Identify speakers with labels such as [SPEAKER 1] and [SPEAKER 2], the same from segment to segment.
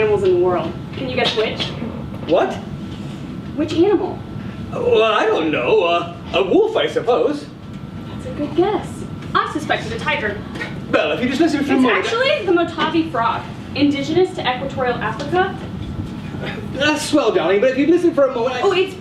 [SPEAKER 1] animals in the world. Can you guess which?
[SPEAKER 2] What?
[SPEAKER 1] Which animal?
[SPEAKER 2] Well, I don't know. A wolf, I suppose.
[SPEAKER 1] That's a good guess. I suspected a tiger.
[SPEAKER 2] Well, if you just listen for a
[SPEAKER 1] It's
[SPEAKER 2] moment...
[SPEAKER 1] actually the Mojave frog, indigenous to equatorial Africa.
[SPEAKER 2] That's swell, darling, but if you'd listen for a moment...
[SPEAKER 1] Oh, its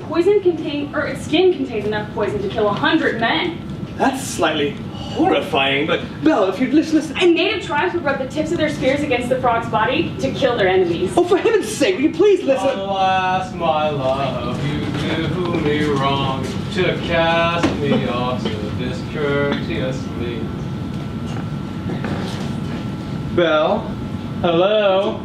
[SPEAKER 1] skin contains enough poison to kill 100 men.
[SPEAKER 2] That's slightly horrifying, but... Belle, if you'd listen...
[SPEAKER 1] And native tribes would rub the tips of their spears against the frog's body to kill their enemies.
[SPEAKER 2] Oh, for heaven's sake, will you please listen?
[SPEAKER 3] Alas, my love, you do me wrong to cast me off so discourteously. Belle, hello.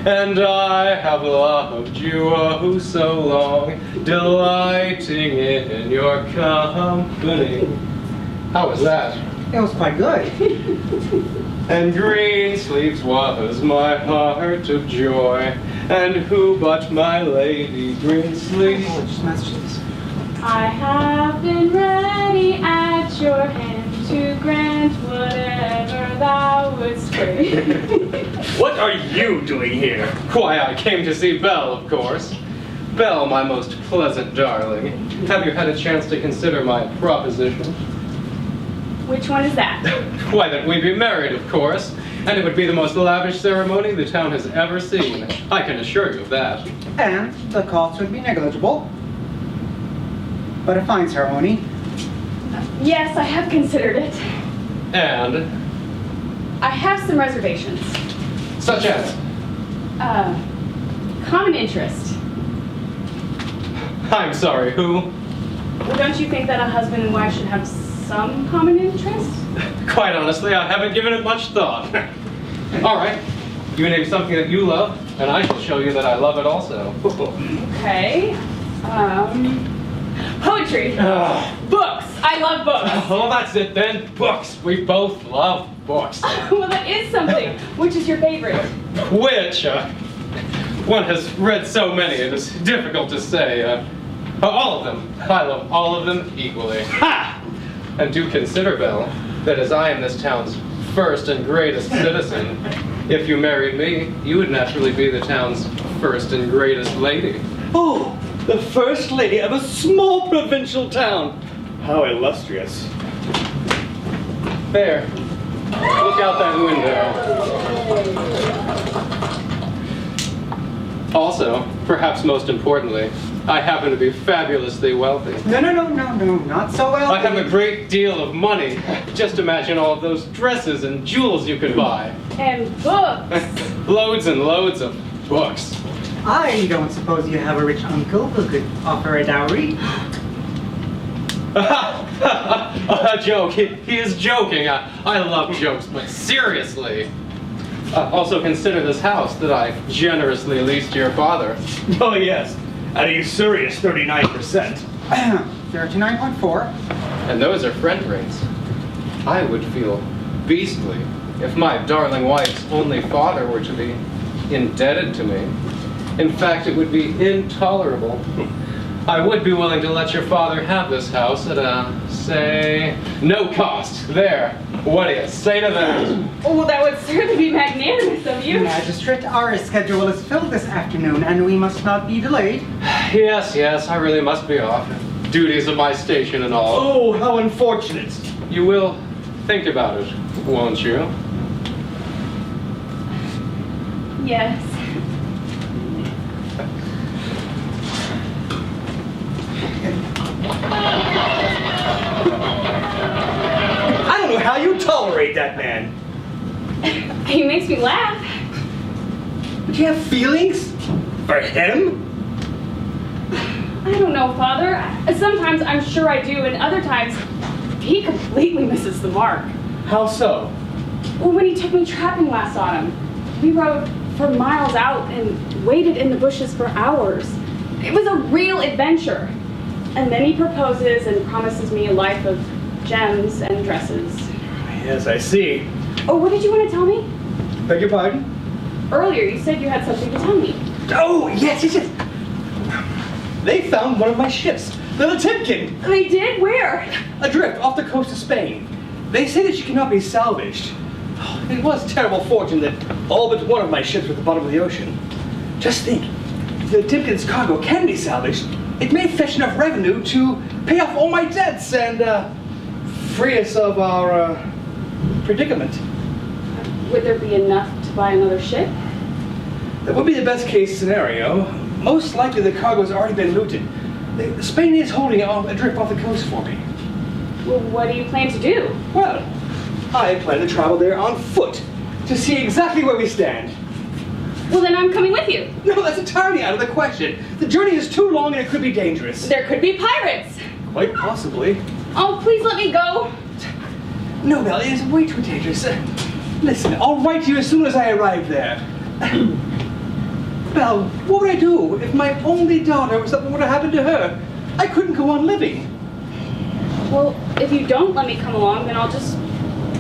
[SPEAKER 3] And I have loved you oh so long, delighting in your company. How was that?
[SPEAKER 4] It was quite good.
[SPEAKER 3] And green sleeves was my heart of joy, and who but my lady Greensleeves?
[SPEAKER 4] Oh, just messages.
[SPEAKER 1] I have been ready at your hand to grant whatever thou wouldst crave.
[SPEAKER 2] What are you doing here?
[SPEAKER 3] Why, I came to see Belle, of course. Belle, my most pleasant darling. Have you had a chance to consider my proposition?
[SPEAKER 1] Which one is that?
[SPEAKER 3] Why, that we be married, of course. And it would be the most lavish ceremony the town has ever seen. I can assure you of that.
[SPEAKER 4] And the cost would be negligible. But a fine ceremony.
[SPEAKER 1] Yes, I have considered it.
[SPEAKER 3] And,
[SPEAKER 1] I have some reservations.
[SPEAKER 3] such as,
[SPEAKER 1] Common interest.
[SPEAKER 3] I'm sorry, who?
[SPEAKER 1] Well, don't you think that a husband and wife should have some common interest?
[SPEAKER 3] Quite honestly, I haven't given it much thought. All right, you name something that you love, and I shall show you that I love it also.
[SPEAKER 1] Okay. Poetry. Books. I love books.
[SPEAKER 3] Oh, that's it then. Books. We both love books.
[SPEAKER 1] Well, that is something. Which is your favorite?
[SPEAKER 3] Which, one has read so many, it is difficult to say. All of them. I love all of them equally.
[SPEAKER 2] Ha!
[SPEAKER 3] And do consider, Belle, that as I am this town's first and greatest citizen, if you married me, you would naturally be the town's first and greatest lady.
[SPEAKER 2] Oh, the first lady of a small provincial town. How illustrious.
[SPEAKER 3] There. Look out that window. Also, perhaps most importantly, I happen to be fabulously wealthy.
[SPEAKER 4] No, not so well.
[SPEAKER 3] I have a great deal of money. Just imagine all of those dresses and jewels you could buy.
[SPEAKER 1] And books.
[SPEAKER 3] Loads and loads of books.
[SPEAKER 4] I don't suppose you have a rich uncle who could offer a dowry?
[SPEAKER 3] A joke. He is joking. I love jokes, but seriously. Also consider this house that I generously leased to your father.
[SPEAKER 2] Oh, yes. At a usurious 39%.
[SPEAKER 4] 39.4.
[SPEAKER 3] And those are friend rates. I would feel beastly if my darling wife's only father were to be indebted to me. In fact, it would be intolerable. I would be willing to let your father have this house at say, no cost. There. What do you say to that?
[SPEAKER 1] Oh, that would certainly be magnanimous of you.
[SPEAKER 4] Magistrate, our schedule is filled this afternoon, and we must not be delayed.
[SPEAKER 3] Yes, I really must be off. Duties of my station and all.
[SPEAKER 2] Oh, how unfortunate.
[SPEAKER 3] You will think about it, won't you?
[SPEAKER 1] Yes.
[SPEAKER 2] I don't know how you tolerate that man.
[SPEAKER 1] He makes me laugh.
[SPEAKER 2] But you have feelings? For him?
[SPEAKER 1] I don't know, Father. Sometimes I'm sure I do, and other times he completely misses the mark.
[SPEAKER 2] How so?
[SPEAKER 1] Well, when he took me trapping last autumn, we rode for miles out and waited in the bushes for hours. It was a real adventure. And then he proposes and promises me a life of gems and dresses.
[SPEAKER 2] Yes, I see.
[SPEAKER 1] Oh, what did you want to tell me?
[SPEAKER 2] Beg your pardon?
[SPEAKER 1] Earlier, you said you had something to tell me.
[SPEAKER 2] Oh, yes. They found one of my ships, the Timkin,
[SPEAKER 1] They did? Where?
[SPEAKER 2] adrift off the coast of Spain. They say that she cannot be salvaged. It was terrible fortune that all but one of my ships were at the bottom of the ocean. Just think, if the Timken's cargo can be salvaged, it may fetch enough revenue to pay off all my debts and free us of our predicament.
[SPEAKER 1] Would there be enough to buy another ship?
[SPEAKER 2] That would be the best case scenario. Most likely the cargo's already been looted. Spain is holding it adrift off the coast for me.
[SPEAKER 1] Well, what do you plan to do?
[SPEAKER 2] Well, I plan to travel there on foot to see exactly where we stand.
[SPEAKER 1] Well, then I'm coming with you.
[SPEAKER 2] No, that's entirely out of the question. The journey is too long and it could be dangerous.
[SPEAKER 1] There could be pirates.
[SPEAKER 2] Quite possibly.
[SPEAKER 1] Oh, please let me go.
[SPEAKER 2] No, Belle, it is way too dangerous. Listen, I'll write to you as soon as I arrive there. Belle, what would I do if my only daughter was something would have happened to her? I couldn't go on living.
[SPEAKER 1] Well, if you don't let me come along, then I'll just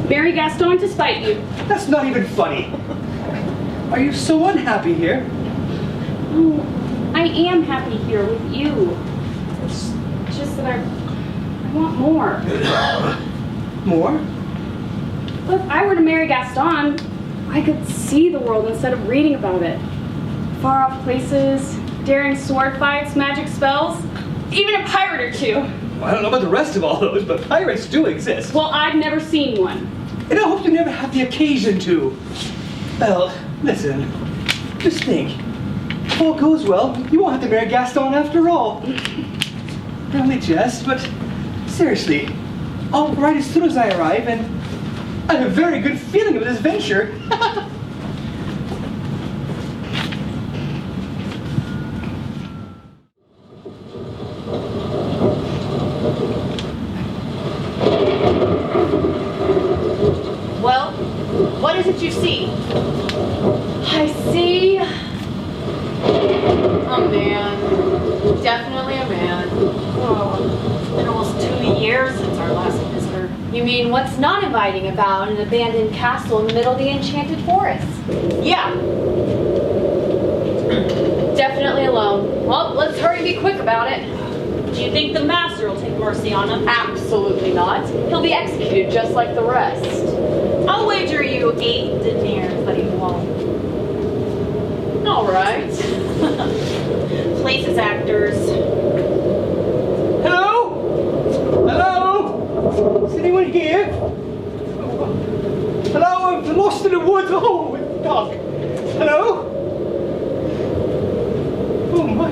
[SPEAKER 1] marry Gaston to spite you.
[SPEAKER 2] That's not even funny. Are you so unhappy here?
[SPEAKER 1] Oh, I am happy here with you. It's just that I want more.
[SPEAKER 2] More?
[SPEAKER 1] Well, if I were to marry Gaston, I could see the world instead of reading about it. Far off places, daring sword fights, magic spells, even a pirate or two.
[SPEAKER 2] Well, I don't know about the rest of all those, but pirates do exist.
[SPEAKER 1] Well, I've never seen one.
[SPEAKER 2] And I hope you never have the occasion to. Belle, listen. Just think. If all goes well, you won't have to marry Gaston after all. I only jest, but seriously, I'll write as soon as I arrive, and I have a very good feeling of this venture.
[SPEAKER 5] Well, what is it you see?
[SPEAKER 1] I see.
[SPEAKER 5] A man. Definitely a man. Oh, it's been almost 2 years since our last visitor.
[SPEAKER 6] You mean what's not inviting about an abandoned castle in the middle of the enchanted forest?
[SPEAKER 5] Yeah.
[SPEAKER 6] Definitely alone. Well, let's hurry and be quick about it.
[SPEAKER 5] Do you think the master will take mercy on him?
[SPEAKER 6] Absolutely not. He'll be executed just like the rest.
[SPEAKER 5] I'll wager you 8 deniers that he won't.
[SPEAKER 6] All right.
[SPEAKER 5] Places actors.
[SPEAKER 2] Hello? Hello? Is anyone here? Hello? I'm lost in the woods. Oh, it's dark. Hello? Oh, my.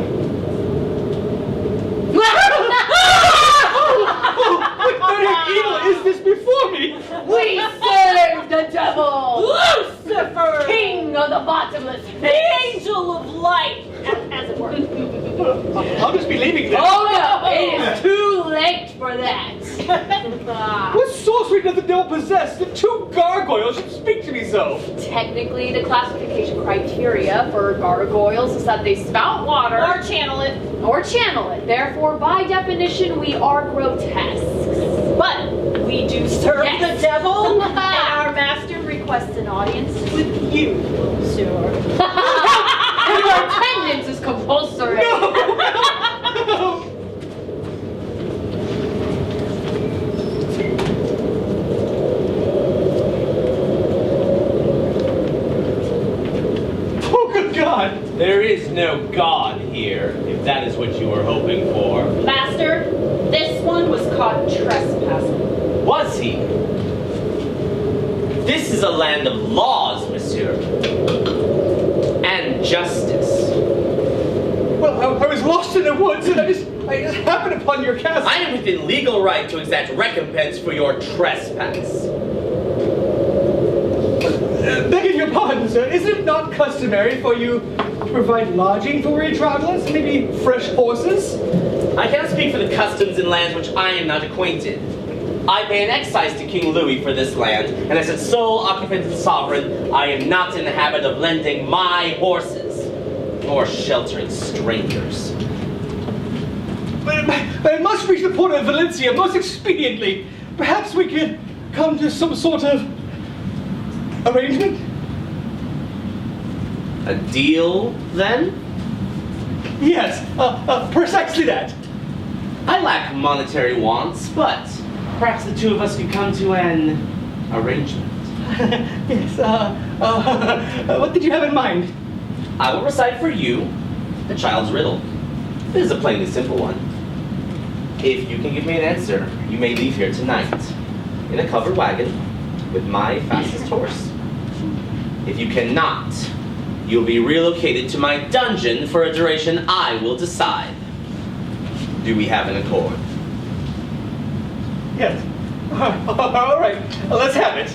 [SPEAKER 2] What evil is this before me?
[SPEAKER 6] We serve the devil!
[SPEAKER 5] Lucifer!
[SPEAKER 6] King of the bottomless
[SPEAKER 5] The
[SPEAKER 6] pit!
[SPEAKER 5] angel of light, as it were.
[SPEAKER 2] I'll just be leaving then.
[SPEAKER 6] Oh no, it is too late for that.
[SPEAKER 2] What sorcery does the devil possess? The 2 gargoyles should speak to me so.
[SPEAKER 6] Technically, the classification criteria for gargoyles is that they spout water
[SPEAKER 5] Or channel it.
[SPEAKER 6] or channel it. Therefore, by definition, we are grotesque.
[SPEAKER 5] But we do serve
[SPEAKER 6] Yes.
[SPEAKER 5] the devil, and our master requests an audience with you, sir.
[SPEAKER 6] And your attendance is compulsory.
[SPEAKER 2] Oh, good God.
[SPEAKER 7] There is no God here, if that is what you were hoping for.
[SPEAKER 5] Master, this one was caught trespassing.
[SPEAKER 7] Was he? This is a land of laws, monsieur. And justice.
[SPEAKER 2] Well, I was lost in the woods and I just happened upon your castle.
[SPEAKER 7] I am within legal right to exact recompense for your trespass.
[SPEAKER 2] Begging your pardon, sir, is it not customary for you to provide lodging for weary travelers? Maybe fresh horses?
[SPEAKER 7] I cannot speak for the customs in lands which I am not acquainted. I pay an excise to King Louis for this land, and as its sole occupant and sovereign, I am not in the habit of lending my horses, or sheltering strangers.
[SPEAKER 2] But I must reach the port of Valencia most expediently. Perhaps we could come to some sort of arrangement?
[SPEAKER 7] A deal, then?
[SPEAKER 2] Yes, precisely that.
[SPEAKER 7] I lack monetary wants, but perhaps the 2 of us could come to an arrangement.
[SPEAKER 2] Yes, what did you have in mind?
[SPEAKER 7] I will recite for you the child's riddle. This is a plainly simple one. If you can give me an answer, you may leave here tonight in a covered wagon with my fastest horse. If you cannot, you'll be relocated to my dungeon for a duration I will decide. Do we have an accord?
[SPEAKER 2] Yes. All right, let's have it.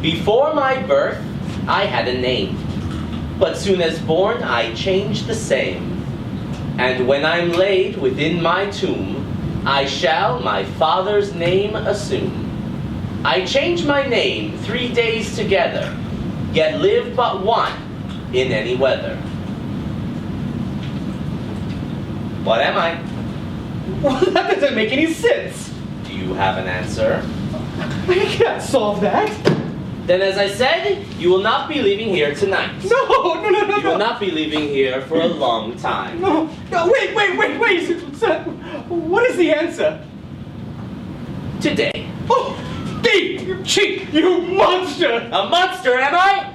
[SPEAKER 7] Before my birth, I had a name, but soon as born, I changed the same. And when I'm laid within my tomb, I shall my father's name assume. I change my name 3 days together, yet live but one in any weather. What am I?
[SPEAKER 2] Well, that doesn't make any sense.
[SPEAKER 7] Do you have an answer?
[SPEAKER 2] I can't solve that.
[SPEAKER 7] Then as I said, you will not be leaving here tonight.
[SPEAKER 2] No.
[SPEAKER 7] You will not be leaving here for a long time.
[SPEAKER 2] No, wait. Sir, what is the answer?
[SPEAKER 7] Today.
[SPEAKER 2] Oh, thief! You cheat! You monster!
[SPEAKER 7] A monster, am I?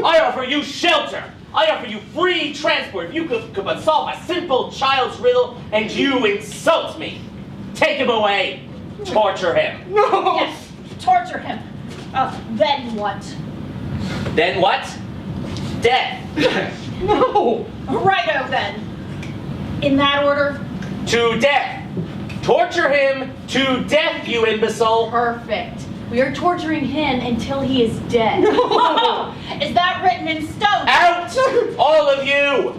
[SPEAKER 7] I offer you shelter. I offer you free transport. If you could but solve a simple child's riddle, and you insult me. Take him away. Torture him.
[SPEAKER 2] No!
[SPEAKER 5] Yes, torture him. Then what?
[SPEAKER 7] Then what? Death.
[SPEAKER 2] No!
[SPEAKER 5] Righto then. In that order?
[SPEAKER 7] To death. Torture him to death, you imbecile.
[SPEAKER 5] Perfect. We are torturing him until he is dead. Is that written in stone?
[SPEAKER 7] Out! All of you!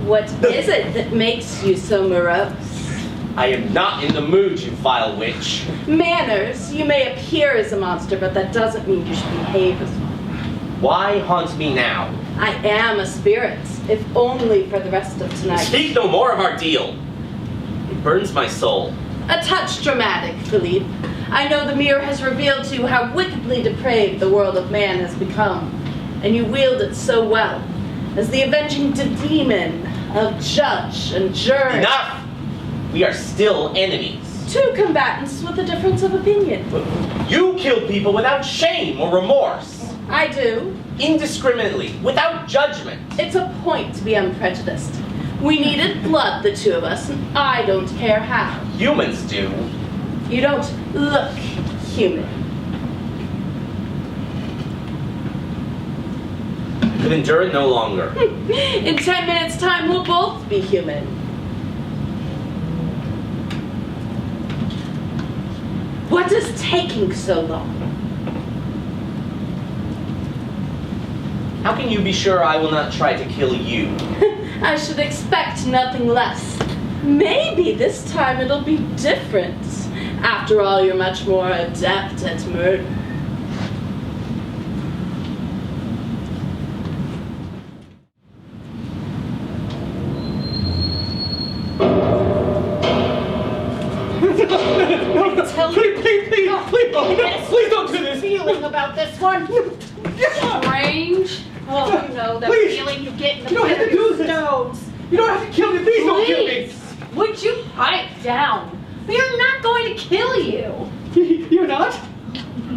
[SPEAKER 8] What is it that makes you so morose?
[SPEAKER 7] I am not in the mood, you vile witch.
[SPEAKER 8] Manners. You may appear as a monster, but that doesn't mean you should behave as one.
[SPEAKER 7] Why haunt me now?
[SPEAKER 8] I am a spirit, if only for the rest of tonight.
[SPEAKER 7] Speak no more of our deal. It burns my soul.
[SPEAKER 8] A touch dramatic, Philippe. I know the mirror has revealed to you how wickedly depraved the world of man has become, and you wield it so well, as the avenging demon of judge and jury.
[SPEAKER 7] Enough! We are still enemies.
[SPEAKER 8] Two combatants with a difference of opinion.
[SPEAKER 7] You kill people without shame or remorse.
[SPEAKER 8] I do.
[SPEAKER 7] Indiscriminately, without judgment.
[SPEAKER 8] It's a point to be unprejudiced. We needed blood, the two of us, and I don't care how.
[SPEAKER 7] Humans do.
[SPEAKER 8] You don't look human.
[SPEAKER 7] I could endure it no longer.
[SPEAKER 8] In 10 minutes' time, we'll both be human. What is taking so long?
[SPEAKER 7] How can you be sure I will not try to kill you?
[SPEAKER 8] I should expect nothing less. Maybe this time it'll be different. After all, you're much more adept at murder.
[SPEAKER 2] Please don't do this!
[SPEAKER 5] Feeling about this one? Strange. Oh, you know, the
[SPEAKER 2] Please.
[SPEAKER 5] feeling you get in the
[SPEAKER 2] You don't have to
[SPEAKER 5] pit
[SPEAKER 2] do
[SPEAKER 5] of
[SPEAKER 2] this.
[SPEAKER 5] stones.
[SPEAKER 2] You don't have to kill me! Please don't kill me!
[SPEAKER 5] Please, would you pipe down? We are not going to kill you.
[SPEAKER 2] You're not?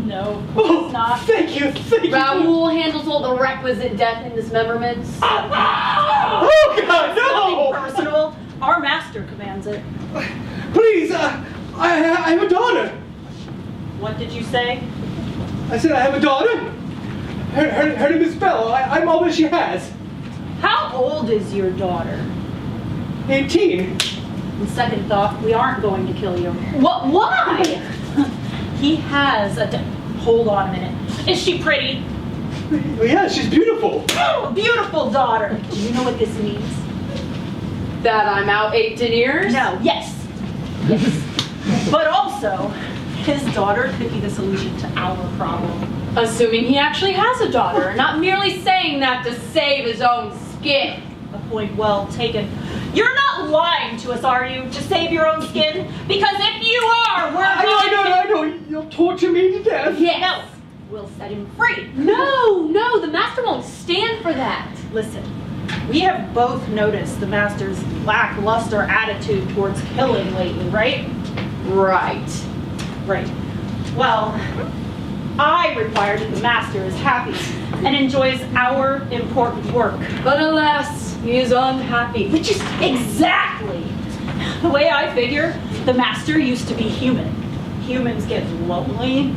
[SPEAKER 5] No,
[SPEAKER 2] Oh,
[SPEAKER 5] it's not.
[SPEAKER 2] thank you.
[SPEAKER 6] Raoul handles all the requisite death and dismemberments.
[SPEAKER 2] Oh God, no!
[SPEAKER 5] Nothing personal. Our master commands it.
[SPEAKER 2] Please, I have a daughter.
[SPEAKER 5] What did you say?
[SPEAKER 2] I said I have a daughter. Her name is Bella. I'm all that she has.
[SPEAKER 5] How old is your daughter?
[SPEAKER 2] 18.
[SPEAKER 5] On second thought, we aren't going to kill you.
[SPEAKER 6] What? Why?
[SPEAKER 5] He has a... Hold on a minute. Is she pretty?
[SPEAKER 2] Well, yeah, she's beautiful.
[SPEAKER 5] Oh, beautiful daughter. Do you know what this means?
[SPEAKER 6] That I'm out 8 years?
[SPEAKER 5] No. Yes. Yes. But also, his daughter could be the solution to our problem.
[SPEAKER 6] Assuming he actually has a daughter, not merely saying that to save his own skin.
[SPEAKER 9] A point well taken. You're not lying to us, are you, to save your own skin? Because if you are, we're
[SPEAKER 2] I know. You'll torture me to death.
[SPEAKER 9] Yes. No, we'll set him free.
[SPEAKER 6] No, the master won't stand for that.
[SPEAKER 9] Listen, we have both noticed the master's lackluster attitude towards killing lately, right?
[SPEAKER 6] Right.
[SPEAKER 9] Right. Well, I require that the master is happy and enjoys our important work.
[SPEAKER 6] But alas, he is unhappy.
[SPEAKER 9] Which is exactly the way I figure the master used to be human. Humans get lonely,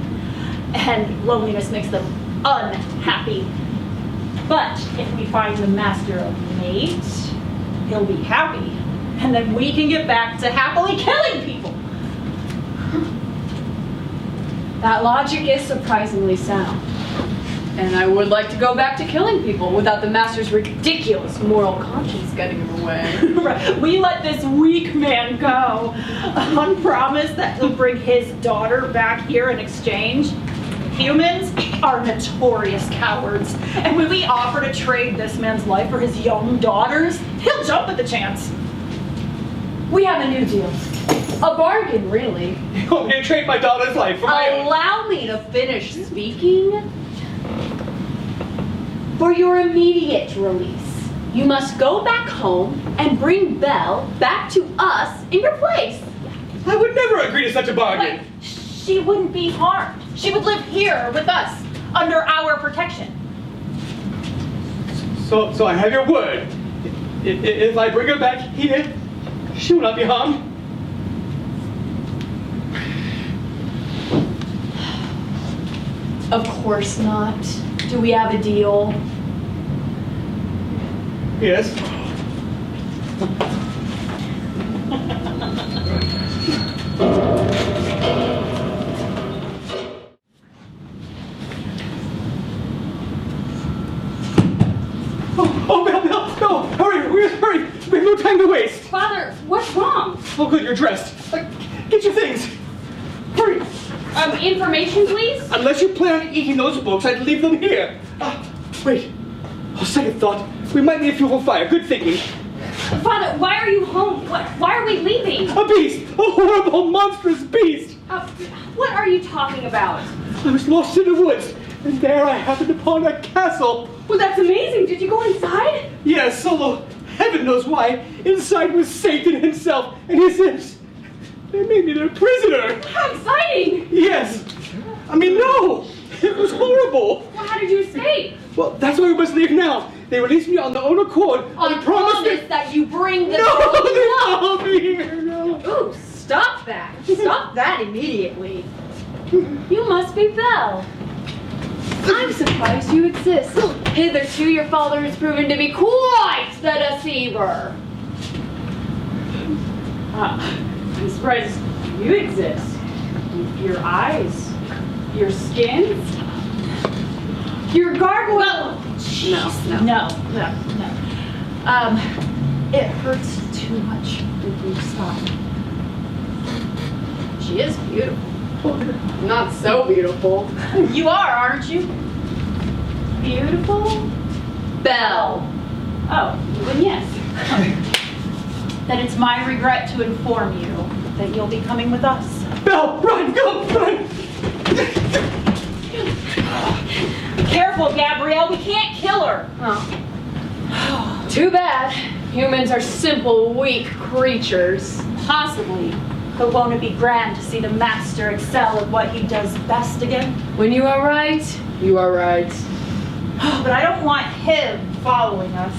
[SPEAKER 9] and loneliness makes them unhappy. But if we find the master a mate, he'll be happy. And then we can get back to happily killing people.
[SPEAKER 6] That logic is surprisingly sound. And I would like to go back to killing people without the master's ridiculous moral conscience getting in the way.
[SPEAKER 9] Right. We let this weak man go on promise that he'll bring his daughter back here in exchange. Humans are notorious cowards. And when we offer to trade this man's life for his young daughters, he'll jump at the chance.
[SPEAKER 6] We have a new deal. A bargain, really.
[SPEAKER 2] You want me to trade my daughter's life for my own?
[SPEAKER 6] Allow me to finish speaking. For your immediate release, you must go back home and bring Belle back to us in your place.
[SPEAKER 2] I would never agree to such a bargain.
[SPEAKER 9] But she wouldn't be harmed. She would live here with us, under our protection.
[SPEAKER 2] So I have your word. If I bring her back here, she will not be harmed.
[SPEAKER 6] Of course not. Do we have a deal?
[SPEAKER 2] Yes. Oh, Belle, no, hurry. We have no time to waste.
[SPEAKER 1] Father, what's wrong?
[SPEAKER 2] Oh, good, you're dressed. Get your things. Hurry.
[SPEAKER 1] Information, please?
[SPEAKER 2] Unless you plan on eating those books, I'd leave them here. Wait. Second thought. We might need fuel for fire. Good thinking.
[SPEAKER 1] Father, why are you home? Why are we leaving?
[SPEAKER 2] A beast! A horrible, monstrous beast!
[SPEAKER 1] What are you talking about?
[SPEAKER 2] I was lost in the woods, and there I happened upon a castle.
[SPEAKER 1] Well, that's amazing. Did you go inside?
[SPEAKER 2] Yes, although heaven knows why. Inside was Satan himself and his imps. They made me their prisoner.
[SPEAKER 1] How exciting!
[SPEAKER 2] Yes. No. It was horrible.
[SPEAKER 1] Well, how did you escape?
[SPEAKER 2] Well, that's why we must leave now. They released me on their own accord.
[SPEAKER 6] On promise that you bring the
[SPEAKER 2] No,
[SPEAKER 6] girl
[SPEAKER 2] they
[SPEAKER 6] you love.
[SPEAKER 2] followed me here. No.
[SPEAKER 6] Ooh, stop that. Stop that immediately.
[SPEAKER 1] You must be Belle.
[SPEAKER 6] I'm surprised you exist. Hitherto, your father has proven to be quite the deceiver.
[SPEAKER 1] I'm surprised you exist. Your eyes, your skin, your gargoyle.
[SPEAKER 9] No. It hurts too much. Stop.
[SPEAKER 6] She is beautiful. Not so beautiful.
[SPEAKER 9] You are, aren't you?
[SPEAKER 1] Beautiful?
[SPEAKER 6] Belle.
[SPEAKER 1] Oh, then yes.
[SPEAKER 9] Then it's my regret to inform you that you'll be coming with us.
[SPEAKER 2] Belle, run, go, run!
[SPEAKER 9] Careful, Gabrielle. We can't kill her.
[SPEAKER 6] Oh. Too bad. Humans are simple, weak creatures.
[SPEAKER 9] Possibly. But won't it be grand to see the master excel at what he does best again?
[SPEAKER 6] When you are right, you are right.
[SPEAKER 9] But I don't want him following us.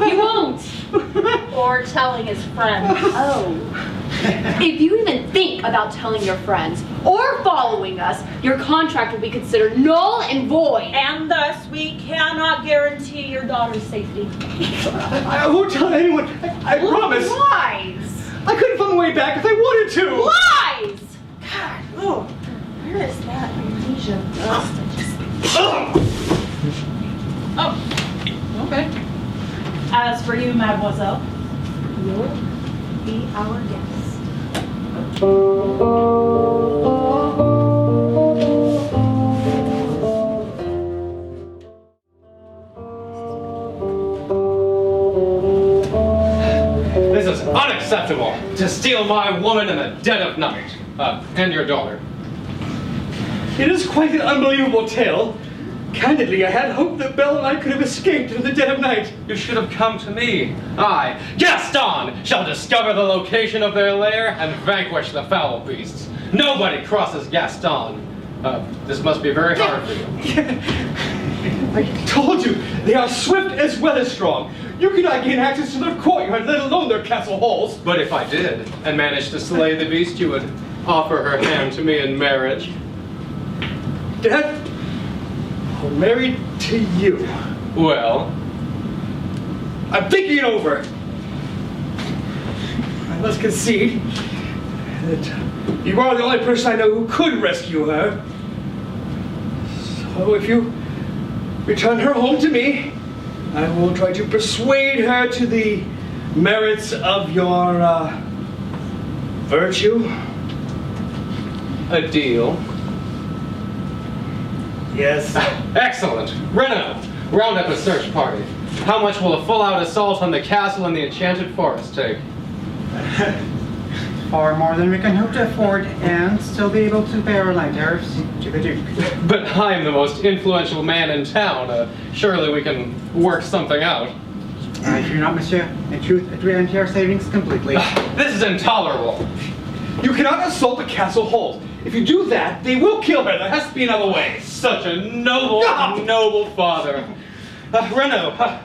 [SPEAKER 6] He won't.
[SPEAKER 9] Or telling his friends.
[SPEAKER 6] Oh. If you even think about telling your friends or following us, your contract will be considered null and void.
[SPEAKER 9] And thus, we cannot guarantee your daughter's safety.
[SPEAKER 2] I won't tell anyone. I promise.
[SPEAKER 9] Lies!
[SPEAKER 2] I couldn't find my way back if I wanted to.
[SPEAKER 9] Lies! God, oh, where is that amnesia dust? Oh, okay. As for you, mademoiselle, you'll be our guest.
[SPEAKER 3] for to steal my woman in the dead of night? And your daughter.
[SPEAKER 2] It is quite an unbelievable tale. Candidly, I had hoped that Belle and I could have escaped in the dead of night.
[SPEAKER 3] You should have come to me. I, Gaston, shall discover the location of their lair and vanquish the foul beasts. Nobody crosses Gaston. This must be very hard for you.
[SPEAKER 2] I told you, they are swift as well as strong. You cannot gain access to their courtyard, let alone their castle halls.
[SPEAKER 3] But if I did, and managed to slay the beast, you would offer her hand to me in marriage.
[SPEAKER 2] Dad, I'm married to you.
[SPEAKER 3] Well,
[SPEAKER 2] I'm thinking it over. I must concede that you are the only person I know who could rescue her. So if you return her home to me, I will try to persuade her to the merits of your virtue.
[SPEAKER 3] a deal.
[SPEAKER 2] Yes.
[SPEAKER 3] Excellent. Renaud, round up a search party. How much will a full-out assault on the castle and the enchanted forest take?
[SPEAKER 4] Far more than we can hope to afford, and still be able to pay our land tariffs to the Duke.
[SPEAKER 3] But I'm the most influential man in town. Surely we can work something out.
[SPEAKER 4] I fear not, monsieur. In truth, it will empty our savings completely.
[SPEAKER 3] This is intolerable.
[SPEAKER 2] You cannot assault the castle halls. If you do that, they will kill her. There has to be another way.
[SPEAKER 3] Such a noble father. Renaud,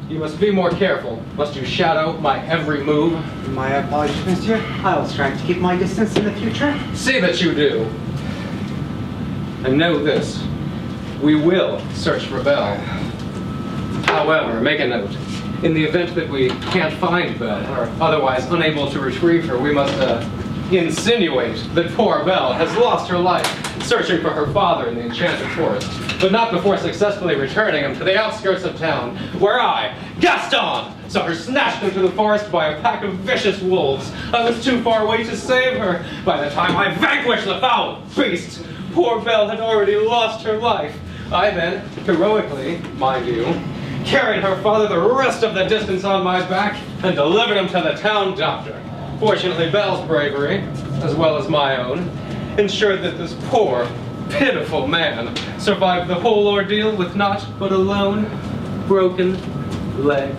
[SPEAKER 3] you must be more careful, lest you shadow my every move.
[SPEAKER 4] My apologies, monsieur. I will strive to keep my distance in the future.
[SPEAKER 3] See that you do. And know this, we will search for Belle. However, make a note. In the event that we can't find Belle, or otherwise unable to retrieve her, we must insinuate that poor Belle has lost her life searching for her father in the enchanted forest, but not before successfully returning him to the outskirts of town, where I, Gaston, saw her snatched into the forest by a pack of vicious wolves. I was too far away to save her. By the time I vanquished the foul beasts, poor Belle had already lost her life. I then, heroically, mind you, carried her father the rest of the distance on my back and delivered him to the town doctor. Fortunately, Belle's bravery, as well as my own, ensured that this poor, pitiful man survived the whole ordeal with naught but a lone, broken leg.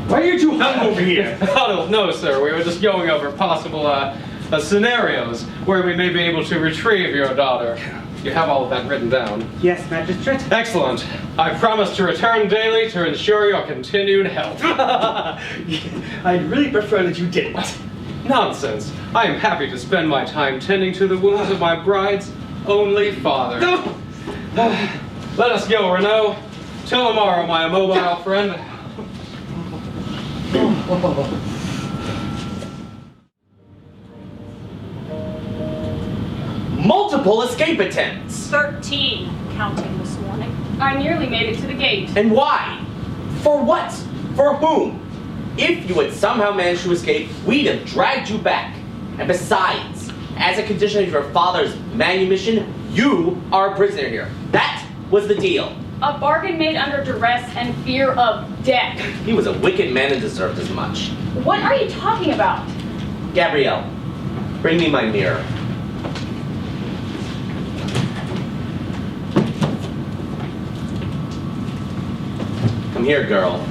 [SPEAKER 2] Why are you two hung over here?
[SPEAKER 3] Oh, no, sir. We were just going over possible scenarios where we may be able to retrieve your daughter. You have all of that written down.
[SPEAKER 4] Yes, magistrate.
[SPEAKER 3] Excellent. I promise to return daily to ensure your continued health.
[SPEAKER 2] I'd really prefer that you didn't.
[SPEAKER 3] Nonsense. I am happy to spend my time tending to the wounds of my bride's only father. Let us go, Renaud. Till tomorrow, my immobile friend.
[SPEAKER 7] Multiple escape attempts.
[SPEAKER 9] 13 counting this morning.
[SPEAKER 1] I nearly made it to the gate.
[SPEAKER 7] And why? For what? For whom? If you had somehow managed to escape, we'd have dragged you back. And besides, as a condition of your father's manumission, you are a prisoner here. That was the deal.
[SPEAKER 1] A bargain made under duress and fear of death.
[SPEAKER 7] He was a wicked man and deserved as much.
[SPEAKER 1] What are you talking about?
[SPEAKER 7] Gabrielle, bring me my mirror. Come here, girl.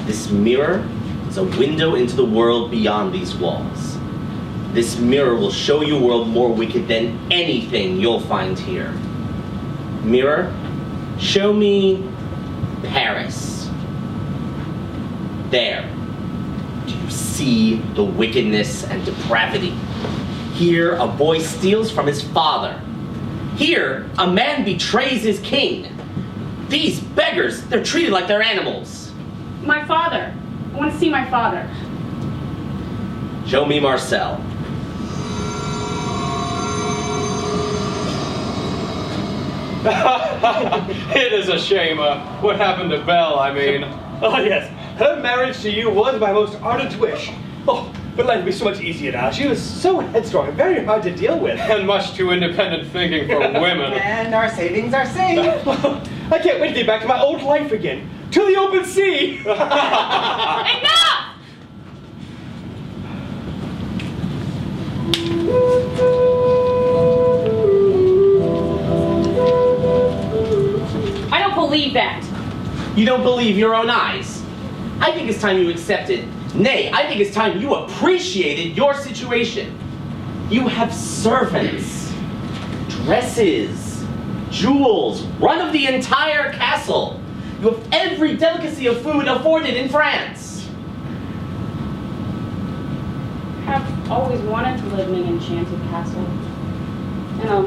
[SPEAKER 7] This mirror is a window into the world beyond these walls. This mirror will show you a world more wicked than anything you'll find here. Mirror, show me Paris. There. Do you see the wickedness and depravity? Here, a boy steals from his father. Here, a man betrays his king. These beggars, they're treated like they're animals.
[SPEAKER 1] My father. I want to see my father.
[SPEAKER 7] Show me Marcel.
[SPEAKER 3] It is a shame. What happened to Belle, I mean?
[SPEAKER 2] Oh, yes. Her marriage to you was my most ardent wish. Oh, But life would be so much easier now. She was so headstrong and very hard to deal with.
[SPEAKER 3] And much too independent thinking for women.
[SPEAKER 4] And our savings are safe.
[SPEAKER 2] I can't wait to get back to my old life again. To the open sea!
[SPEAKER 1] Enough! I don't believe that.
[SPEAKER 7] You don't believe your own eyes. I think it's time you accepted. Nay, I think it's time you appreciated your situation. You have servants, dresses, jewels, run of the entire castle. You have every delicacy of food afforded in France.
[SPEAKER 1] I've always wanted to live in an enchanted castle. In a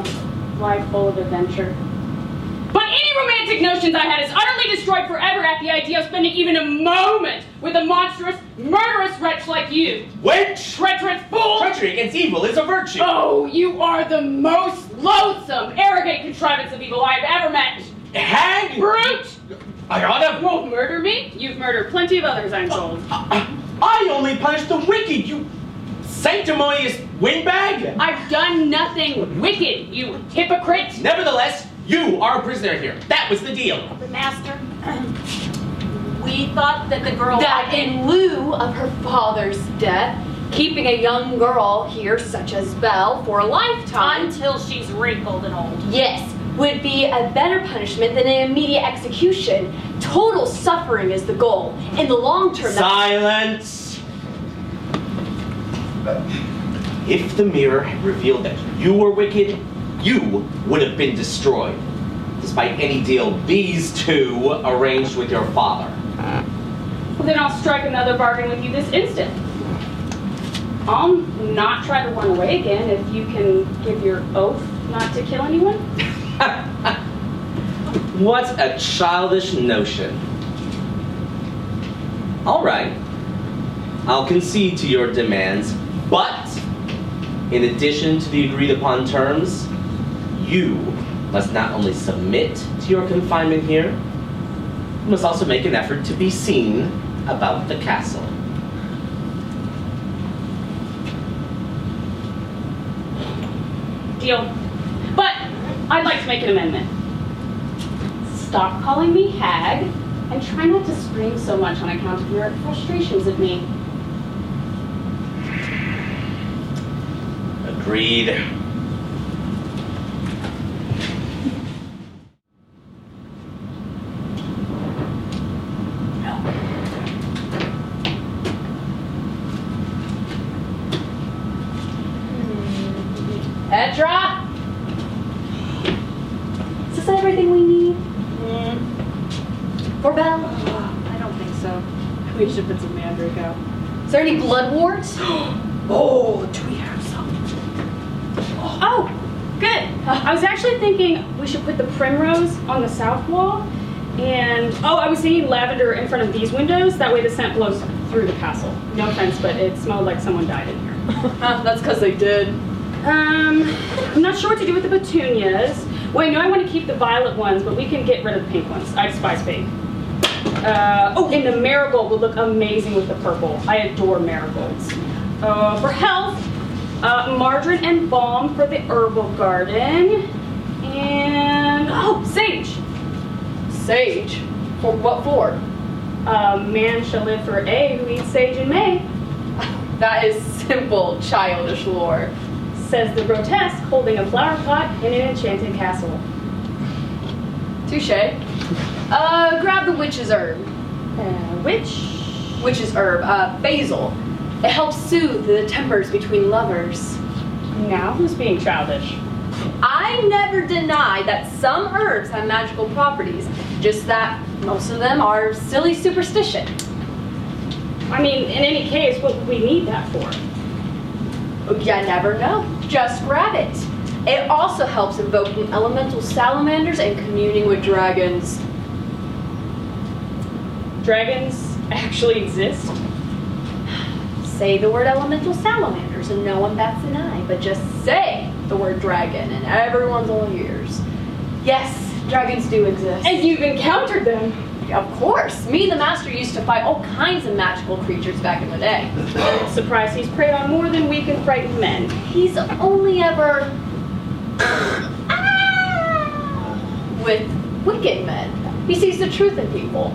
[SPEAKER 1] life full of adventure. But any romantic notions I had is utterly destroyed forever at the idea of spending even a moment with a monstrous, murderous wretch like you.
[SPEAKER 7] Witch!
[SPEAKER 1] Treacherous fool!
[SPEAKER 7] Treachery against evil is a virtue.
[SPEAKER 1] Oh, you are the most loathsome, arrogant contrivance of evil I have ever met.
[SPEAKER 7] Hag!
[SPEAKER 1] Brute!
[SPEAKER 7] I ought
[SPEAKER 1] You won't murder me? You've murdered plenty of others, I'm told.
[SPEAKER 7] I only punish the wicked, you sanctimonious windbag!
[SPEAKER 1] I've done nothing wicked, you hypocrite!
[SPEAKER 7] Nevertheless, you are a prisoner here. That was the deal.
[SPEAKER 5] The master, we thought that the girl
[SPEAKER 6] That in lieu of her father's death, keeping a young girl here, such as Belle, for a lifetime,
[SPEAKER 9] Until she's wrinkled and old.
[SPEAKER 6] yes, would be a better punishment than an immediate execution. Total suffering is the goal. In the long term,
[SPEAKER 7] Silence! If the mirror had revealed that you were wicked, you would have been destroyed, despite any deal these two arranged with your father.
[SPEAKER 1] Well, then I'll strike another bargain with you this instant. I'll not try to run away again if you can give your oath not to kill anyone.
[SPEAKER 7] What a childish notion. All right, I'll concede to your demands, but in addition to the agreed upon terms, you must not only submit to your confinement here, you must also make an effort to be seen about the castle.
[SPEAKER 1] Deal. But I'd like to make an amendment. Stop calling me hag, and try not to scream so much on account of your frustrations at me.
[SPEAKER 7] Agreed.
[SPEAKER 6] Petra? Is this everything we need? For Belle?
[SPEAKER 1] I don't think so. We should put some mandrake out.
[SPEAKER 6] Is there any blood warts?
[SPEAKER 1] Oh, do we have some? Oh, good. I was actually thinking we should put the primrose on the south wall. And, I was thinking lavender in front of these windows. That way the scent blows through the castle. No offense, but it smelled like someone died in here.
[SPEAKER 6] That's because they did.
[SPEAKER 1] I'm not sure what to do with the petunias. Well, I know I want to keep the violet ones, but we can get rid of the pink ones. I despise pink. And the marigold would look amazing with the purple. I adore marigolds. For health, margarine and balm for the herbal garden. And, sage.
[SPEAKER 6] Sage? For what for?
[SPEAKER 1] Man shall live for A who eats sage in May,
[SPEAKER 6] That is simple, childish lore.
[SPEAKER 1] says the grotesque holding a flower pot in an enchanted castle.
[SPEAKER 6] Touche. Grab the witch's herb.
[SPEAKER 1] Which?
[SPEAKER 6] Witch's herb, basil. It helps soothe the tempers between lovers.
[SPEAKER 1] Now who's being childish?
[SPEAKER 6] I never deny that some herbs have magical properties, just that most of them are silly superstition.
[SPEAKER 1] I mean, in any case, what would we need that for?
[SPEAKER 6] You never know. Just grab it. It also helps invoking elemental salamanders and communing with dragons.
[SPEAKER 1] Dragons actually exist?
[SPEAKER 6] Say the word elemental salamanders and no one bats an eye, but just say the word dragon and everyone's all ears. Yes, dragons do exist.
[SPEAKER 1] And you've encountered them?
[SPEAKER 6] Of course. Me and the Master used to fight all kinds of magical creatures back in the day.
[SPEAKER 1] I'm surprised he's preyed on more than we can frighten men.
[SPEAKER 6] He's only ever with wicked men. He sees the truth in people.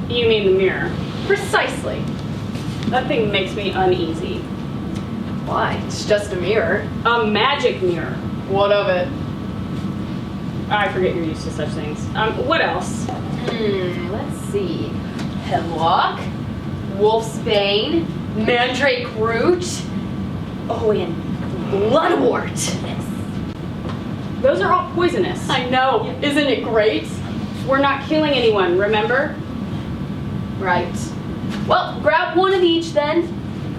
[SPEAKER 1] You mean the mirror?
[SPEAKER 6] Precisely.
[SPEAKER 1] That thing makes me uneasy.
[SPEAKER 6] Why? It's just a mirror.
[SPEAKER 1] A magic mirror.
[SPEAKER 6] What of it?
[SPEAKER 1] I forget you're used to such things. What else?
[SPEAKER 6] Let's see. Hemlock, Wolfsbane, Mandrake Root. Oh, and Bloodwort.
[SPEAKER 1] Those are all poisonous.
[SPEAKER 6] I know. Isn't it great?
[SPEAKER 1] We're not killing anyone, remember?
[SPEAKER 6] Right. Well, grab one of each then.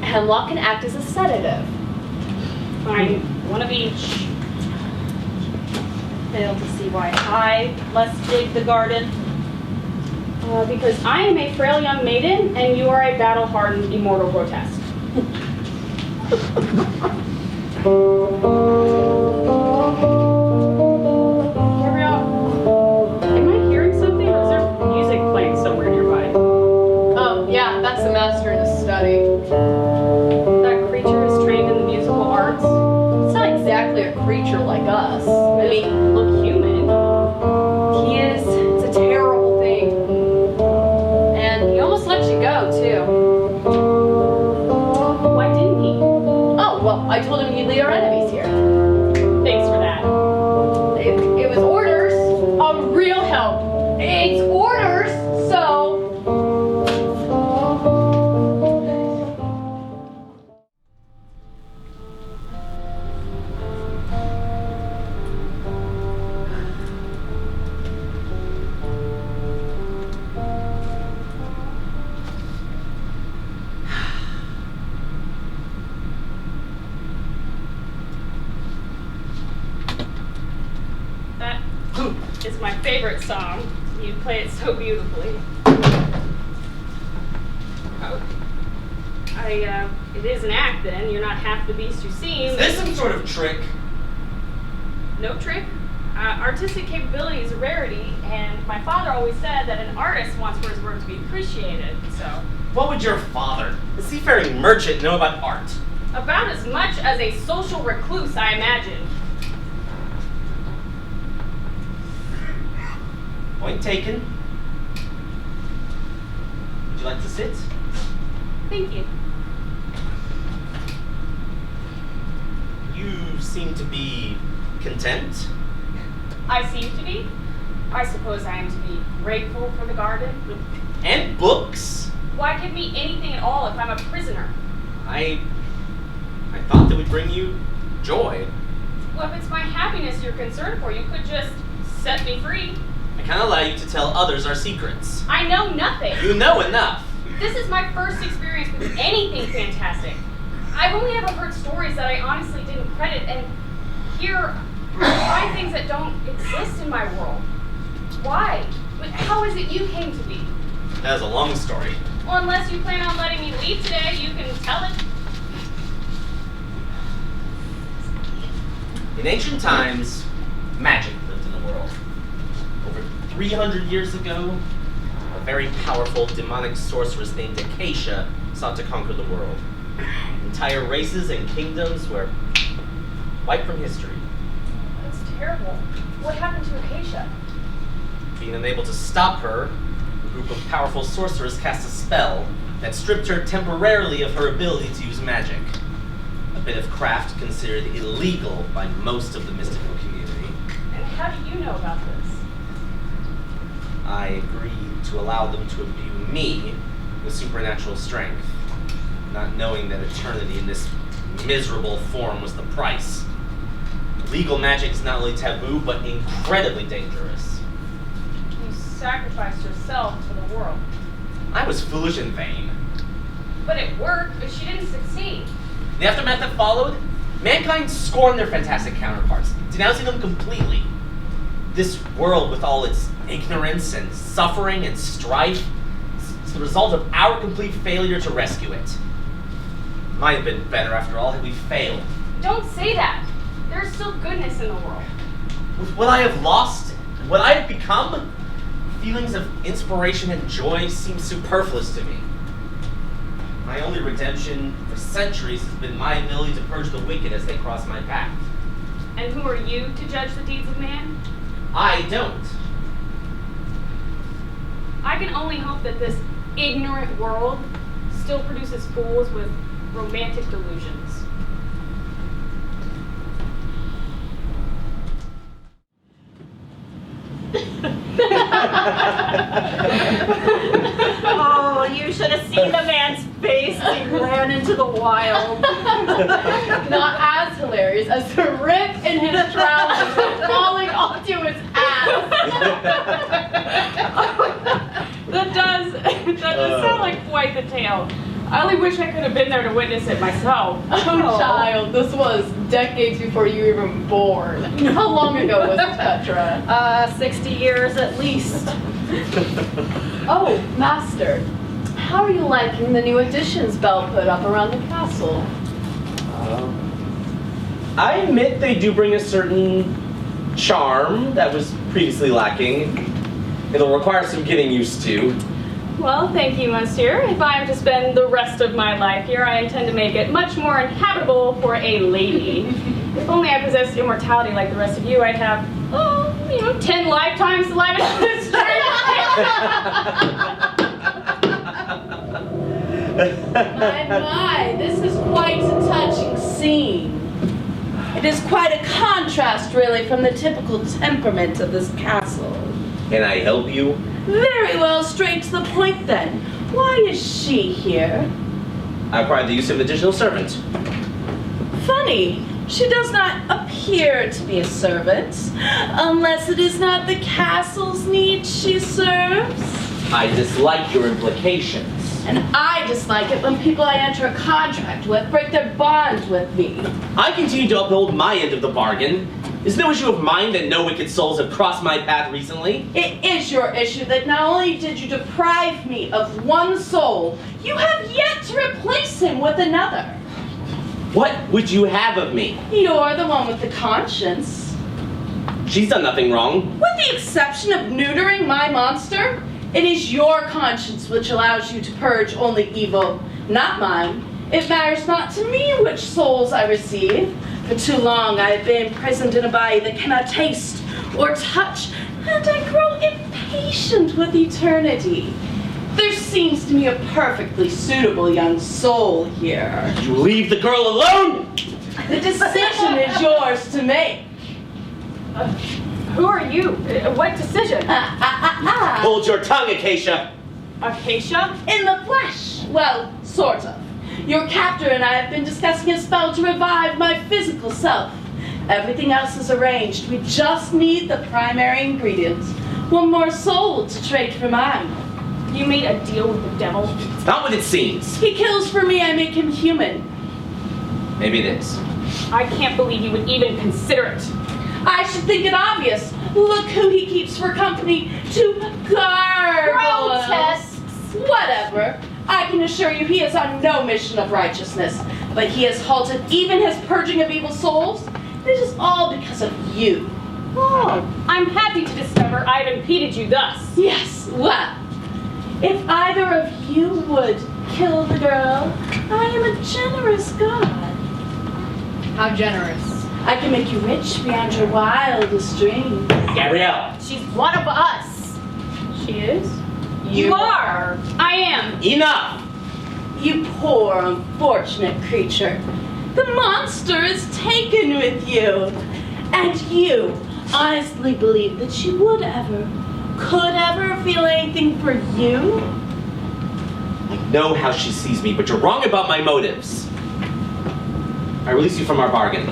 [SPEAKER 6] Hemlock can act as a sedative.
[SPEAKER 1] Fine, one of each.
[SPEAKER 9] Fail to see why I must dig the garden.
[SPEAKER 1] Because I am a frail young maiden, and you are a battle-hardened immortal grotesque. Gabrielle, am I hearing something, or is there music playing somewhere nearby?
[SPEAKER 6] Oh, yeah, that's the Master in his study.
[SPEAKER 1] That creature is trained in the musical arts.
[SPEAKER 6] It's not exactly a creature like us.
[SPEAKER 1] I mean, look human.
[SPEAKER 6] He is. It's a terrible thing. And he almost let you go, too.
[SPEAKER 1] Why didn't he?
[SPEAKER 6] Oh, well, I told him he'd lead our enemies here.
[SPEAKER 1] Thanks for that.
[SPEAKER 6] It was orders. A real help. It's orders, so...
[SPEAKER 1] That is my favorite song. You play it so beautifully. It is an act then. You're not half the beast you seem.
[SPEAKER 7] Is this some sort of trick?
[SPEAKER 1] No trick. Artistic capability is a rarity, and my father always said that an artist wants for his work to be appreciated, so.
[SPEAKER 7] What would your father, a seafaring merchant, know about art?
[SPEAKER 1] About as much as a social recluse, I imagine.
[SPEAKER 7] Point taken. Would you like to sit?
[SPEAKER 1] Thank you.
[SPEAKER 7] You seem to be content.
[SPEAKER 1] I seem to be. I suppose I am to be grateful for the garden.
[SPEAKER 7] And books.
[SPEAKER 1] Why give me anything at all if I'm a prisoner?
[SPEAKER 7] I thought that would bring you joy.
[SPEAKER 1] Well, if it's my happiness you're concerned for, you could just set me free.
[SPEAKER 7] I can't allow you to tell others our secrets.
[SPEAKER 1] I know nothing.
[SPEAKER 7] You know enough.
[SPEAKER 1] This is my first experience with anything fantastic. I've only ever heard stories that I honestly didn't credit, and here I find things that don't exist in my world. Why? But how is it you came to be?
[SPEAKER 7] That is a long story.
[SPEAKER 1] Well, unless you plan on letting me leave today, you can tell it.
[SPEAKER 7] In ancient times, magic lived in the world. Over 300 years ago, a very powerful demonic sorceress named Acacia sought to conquer the world. Entire races and kingdoms were wiped from history.
[SPEAKER 1] That's terrible. What happened to Acacia?
[SPEAKER 7] Being unable to stop her, a group of powerful sorcerers cast a spell that stripped her temporarily of her ability to use magic. A bit of craft considered illegal by most of the mystical community.
[SPEAKER 1] And how do you know about this?
[SPEAKER 7] I agreed to allow them to imbue me with supernatural strength, not knowing that eternity in this miserable form was the price. Legal magic is not only taboo, but incredibly dangerous.
[SPEAKER 1] You sacrificed yourself for the world.
[SPEAKER 7] I was foolish and vain.
[SPEAKER 1] But it worked, but she didn't succeed.
[SPEAKER 7] The aftermath that followed, mankind scorned their fantastic counterparts, denouncing them completely. This world, with all its ignorance and suffering and strife, is the result of our complete failure to rescue it. Might have been better, after all, had we failed.
[SPEAKER 1] Don't say that. There's still goodness in the world.
[SPEAKER 7] With what I have lost and what I have become, Feelings of inspiration and joy seem superfluous to me. My only redemption for centuries has been my ability to purge the wicked as they cross my path.
[SPEAKER 1] And who are you to judge the deeds of man?
[SPEAKER 7] I don't.
[SPEAKER 1] I can only hope that this ignorant world still produces fools with romantic delusions.
[SPEAKER 9] Oh, you should have seen the man's face as he ran into the wild.
[SPEAKER 6] Not as hilarious as the rip in his trousers falling onto his ass.
[SPEAKER 1] That does sound like quite the tale. I only wish I could have been there to witness it myself.
[SPEAKER 6] Oh, child, this was decades before you were even born. How long ago was this, Petra?
[SPEAKER 9] 60 years at least.
[SPEAKER 6] Oh, Master, how are you liking the new additions Belle put up around the castle?
[SPEAKER 7] I admit they do bring a certain charm that was previously lacking. It'll require some getting used to.
[SPEAKER 1] Well, thank you, monsieur. If I am to spend the rest of my life here, I intend to make it much more inhabitable for a lady. If only I possessed immortality like the rest of you, I'd have, 10 lifetimes to live in this street.
[SPEAKER 8] My, this is quite a touching scene. It is quite a contrast, really, from the typical temperament of this castle.
[SPEAKER 7] Can I help you?
[SPEAKER 8] Very well, straight to the point then. Why is she here?
[SPEAKER 7] I acquired the use of an additional servant.
[SPEAKER 8] Funny, she does not appear to be a servant, unless it is not the castle's needs she serves.
[SPEAKER 7] I dislike your implications.
[SPEAKER 8] And I dislike it when people I enter a contract with break their bonds with me.
[SPEAKER 7] I continue to uphold my end of the bargain. It's no issue of mine that no wicked souls have crossed my path recently.
[SPEAKER 8] It is your issue that not only did you deprive me of one soul, you have yet to replace him with another.
[SPEAKER 7] What would you have of me?
[SPEAKER 8] You're the one with the conscience.
[SPEAKER 7] She's done nothing wrong.
[SPEAKER 8] With the exception of neutering my monster, it is your conscience which allows you to purge only evil, not mine. It matters not to me which souls I receive. For too long I have been imprisoned in a body that cannot taste or touch, and I grow impatient with eternity. There seems to me a perfectly suitable young soul here.
[SPEAKER 7] You leave the girl alone!
[SPEAKER 8] The decision is yours to make.
[SPEAKER 1] Who are you? What decision?
[SPEAKER 7] Hold your tongue, Acacia!
[SPEAKER 1] Acacia?
[SPEAKER 8] In the flesh. Well, sort of. Your captor and I have been discussing a spell to revive my physical self. Everything else is arranged. We just need the primary ingredient. One more soul to trade for mine.
[SPEAKER 1] You made a deal with the devil?
[SPEAKER 7] It's not what it seems.
[SPEAKER 8] He kills for me, I make him human.
[SPEAKER 7] Maybe it is.
[SPEAKER 1] I can't believe you would even consider it.
[SPEAKER 8] I should think it obvious. Look who he keeps for company to gargoyles.
[SPEAKER 9] Grotesques.
[SPEAKER 8] Whatever. I can assure you he is on no mission of righteousness, but he has halted even his purging of evil souls. It is all because of you.
[SPEAKER 1] Oh, I'm happy to discover I've impeded you thus.
[SPEAKER 8] Yes, well, if either of you would kill the girl, I am a generous god.
[SPEAKER 6] How generous.
[SPEAKER 8] I can make you rich beyond your wildest dreams.
[SPEAKER 7] Gabrielle!
[SPEAKER 9] She's one of us.
[SPEAKER 1] She is?
[SPEAKER 9] You are.
[SPEAKER 1] I am.
[SPEAKER 7] Enough!
[SPEAKER 8] You poor, unfortunate creature. The monster is taken with you. And you honestly believe that she could ever feel anything for you?
[SPEAKER 7] I know how she sees me, but you're wrong about my motives. I release you from our bargain.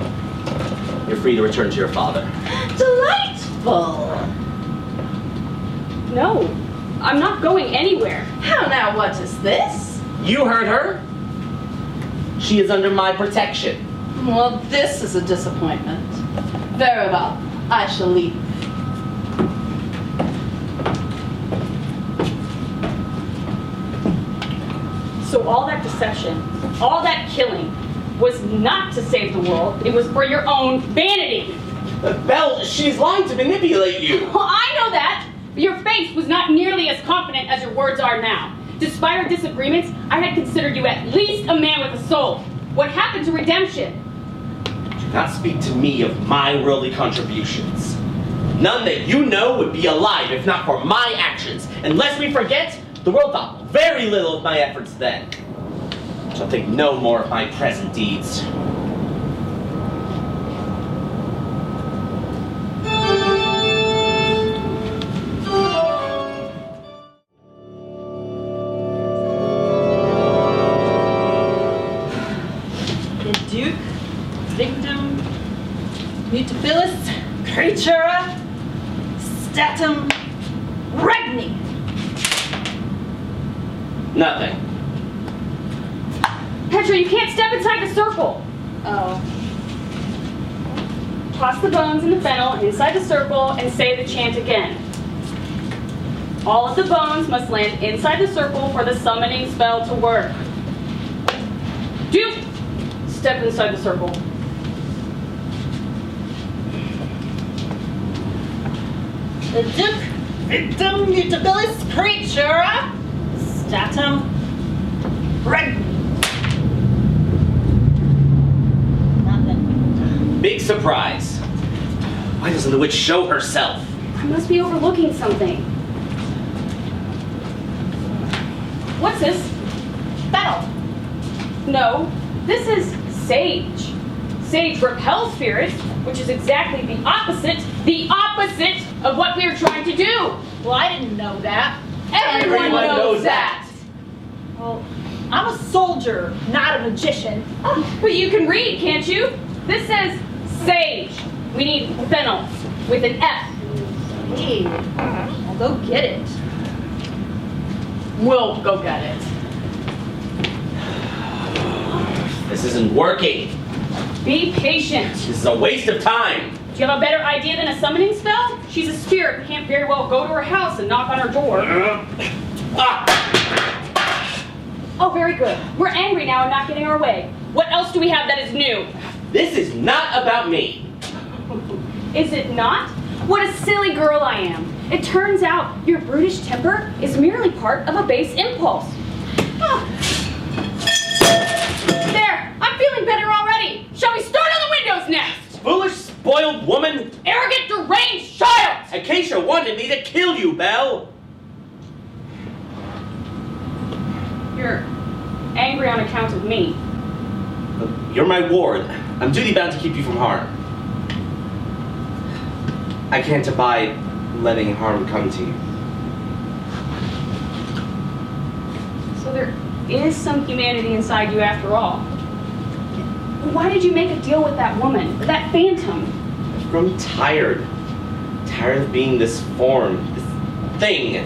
[SPEAKER 7] You're free to return to your father.
[SPEAKER 8] Delightful.
[SPEAKER 1] No, I'm not going anywhere.
[SPEAKER 8] How now, what is this?
[SPEAKER 7] You heard her. She is under my protection.
[SPEAKER 8] Well, this is a disappointment. Very well, I shall leave.
[SPEAKER 1] So all that deception, all that killing, was not to save the world. It was for your own vanity.
[SPEAKER 7] Belle, she's lying to manipulate you.
[SPEAKER 1] Well, I know that but your face was not nearly as confident as your words are now. Despite our disagreements, I had considered you at least a man with a soul. What happened to redemption?
[SPEAKER 7] Do not speak to me of my worldly contributions. None that you know would be alive if not for my actions. And lest we forget, the world thought very little of my efforts then. Shall think no more of my present deeds.
[SPEAKER 9] The Duke, Victim, Mutabilis, Creatura, Statum, Regni.
[SPEAKER 7] Nothing.
[SPEAKER 1] Petra, you can't step inside the circle.
[SPEAKER 6] Oh.
[SPEAKER 1] Toss the bones and the fennel inside the circle and say the chant again. All of the bones must land inside the circle for the summoning spell to work. Duke, step inside the circle.
[SPEAKER 9] The Duke, Victim, Mutabilis, Creatura, Statum, Regni. Nothing.
[SPEAKER 7] Big surprise. Why doesn't the witch show herself?
[SPEAKER 1] I must be overlooking something. What's this?
[SPEAKER 9] Fennel.
[SPEAKER 1] No, this is sage. Sage repels spirits, which is exactly the opposite of what we are trying to do.
[SPEAKER 9] Well, I didn't know that.
[SPEAKER 1] Everyone knows that.
[SPEAKER 9] Well, I'm a soldier, not a magician.
[SPEAKER 1] Oh, but you can read, can't you? This says sage. We need fennel with an F.
[SPEAKER 9] Hey, I'll go get it.
[SPEAKER 6] We'll go get it.
[SPEAKER 7] This isn't working.
[SPEAKER 1] Be patient.
[SPEAKER 7] This is a waste of time.
[SPEAKER 1] Do you have a better idea than a summoning spell? She's a spirit. Can't very well go to her house and knock on her door. Oh, very good. We're angry now and not getting our way. What else do we have that is new?
[SPEAKER 7] This is not about me.
[SPEAKER 1] Is it not? What a silly girl I am. It turns out your brutish temper is merely part of a base impulse. Oh. There, I'm feeling better already. Shall we start on the windows next?
[SPEAKER 7] Foolish, spoiled woman.
[SPEAKER 1] Arrogant, deranged child!
[SPEAKER 7] Acacia wanted me to kill you, Belle.
[SPEAKER 1] You're angry on account of me.
[SPEAKER 7] You're my ward. I'm duty bound to keep you from harm. I can't abide letting harm come to you.
[SPEAKER 1] So there is some humanity inside you after all. Why did you make a deal with that woman, that phantom?
[SPEAKER 7] I've grown tired. Tired of being this form, this thing.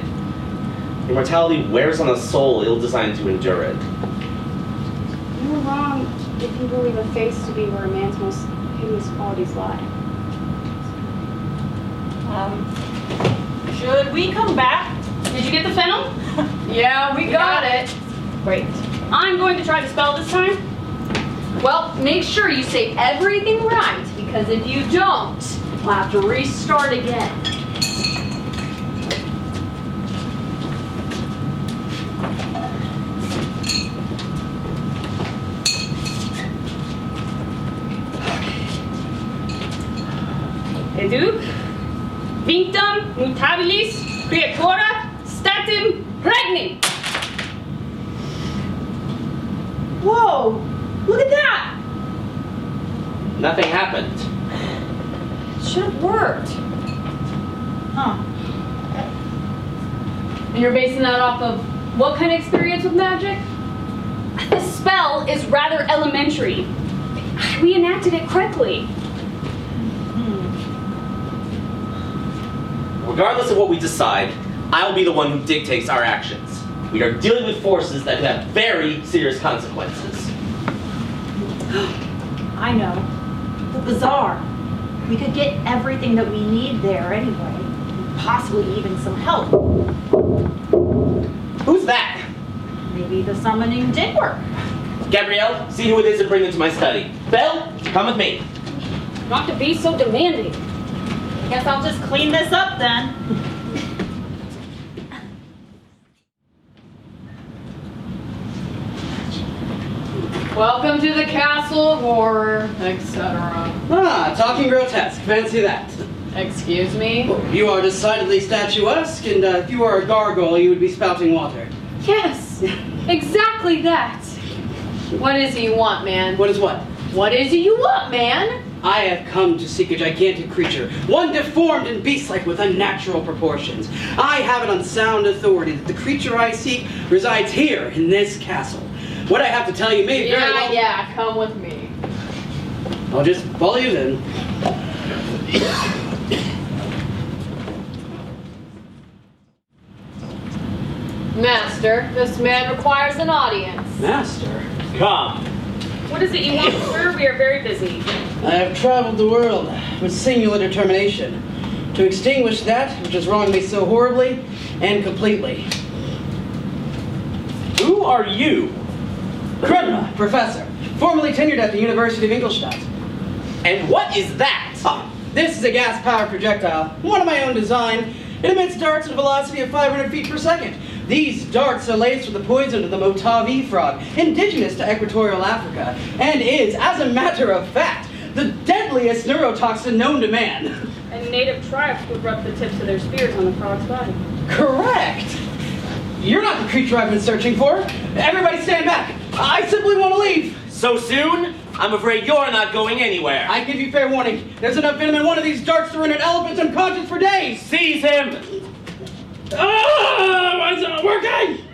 [SPEAKER 7] Immortality wears on a soul ill-designed to endure it.
[SPEAKER 1] You were wrong if you believe a face to be where a man's most hideous qualities lie.
[SPEAKER 9] Should we come back?
[SPEAKER 1] Did you get the fennel?
[SPEAKER 6] Yeah, we got it.
[SPEAKER 1] Great. I'm going to try the spell this time.
[SPEAKER 6] Well, make sure you say everything right, because if you don't, we'll have to restart again.
[SPEAKER 1] Educ, Vinctum, Mutabilis, Creatura, Statim, Regni.
[SPEAKER 9] Whoa, look at that.
[SPEAKER 7] Nothing happened.
[SPEAKER 1] Should have worked.
[SPEAKER 9] Huh.
[SPEAKER 6] And you're basing that off of what kind of experience with magic?
[SPEAKER 1] The spell is rather elementary. We enacted it correctly.
[SPEAKER 7] Regardless of what we decide, I'll be the one who dictates our actions. We are dealing with forces that could have very serious consequences.
[SPEAKER 9] I know. The bazaar. We could get everything that we need there anyway. Possibly even some help.
[SPEAKER 7] Who's that?
[SPEAKER 9] Maybe the summoning did work.
[SPEAKER 7] Gabrielle, see who it is and bring them to my study. Belle, come with me.
[SPEAKER 1] Not to be so demanding.
[SPEAKER 9] Guess I'll just clean this up then.
[SPEAKER 6] Welcome to the castle of horror, etc.
[SPEAKER 10] Ah, talking grotesque. Fancy that.
[SPEAKER 6] Excuse me?
[SPEAKER 10] You are decidedly statuesque, and if you were a gargoyle, you would be spouting water.
[SPEAKER 6] Yes, exactly that. What is it you want, man?
[SPEAKER 10] What is what?
[SPEAKER 6] What is it you want, man?
[SPEAKER 10] I have come to seek a gigantic creature, one deformed and beast-like with unnatural proportions. I have it on sound authority that the creature I seek resides here in this castle. What I have to tell you may very well...
[SPEAKER 6] Yeah, come with me.
[SPEAKER 10] I'll just follow you then.
[SPEAKER 6] Master, this man requires an audience.
[SPEAKER 10] Master?
[SPEAKER 7] Come.
[SPEAKER 1] What is it you want, sir? We are very busy.
[SPEAKER 10] I have traveled the world with singular determination to extinguish that which has wronged me so horribly and completely.
[SPEAKER 7] Who are you?
[SPEAKER 10] Krenma, professor, formerly tenured at the University of Ingolstadt.
[SPEAKER 7] And what is that?
[SPEAKER 10] This is a gas-powered projectile, one of my own design. It emits darts at a velocity of 500 feet per second. These darts are laced with the poison of the Motavi frog, indigenous to equatorial Africa, and is, as a matter of fact, the deadliest neurotoxin known to man.
[SPEAKER 1] And native tribes would rub the tips of their spears on the frog's body.
[SPEAKER 10] Correct! You're not the creature I've been searching for. Everybody stand back. I simply want to leave.
[SPEAKER 7] So soon? I'm afraid you're not going anywhere.
[SPEAKER 10] I give you fair warning. There's enough venom in one of these darts to render an elephant unconscious for days.
[SPEAKER 7] Seize him!
[SPEAKER 10] Ah, why is it not working?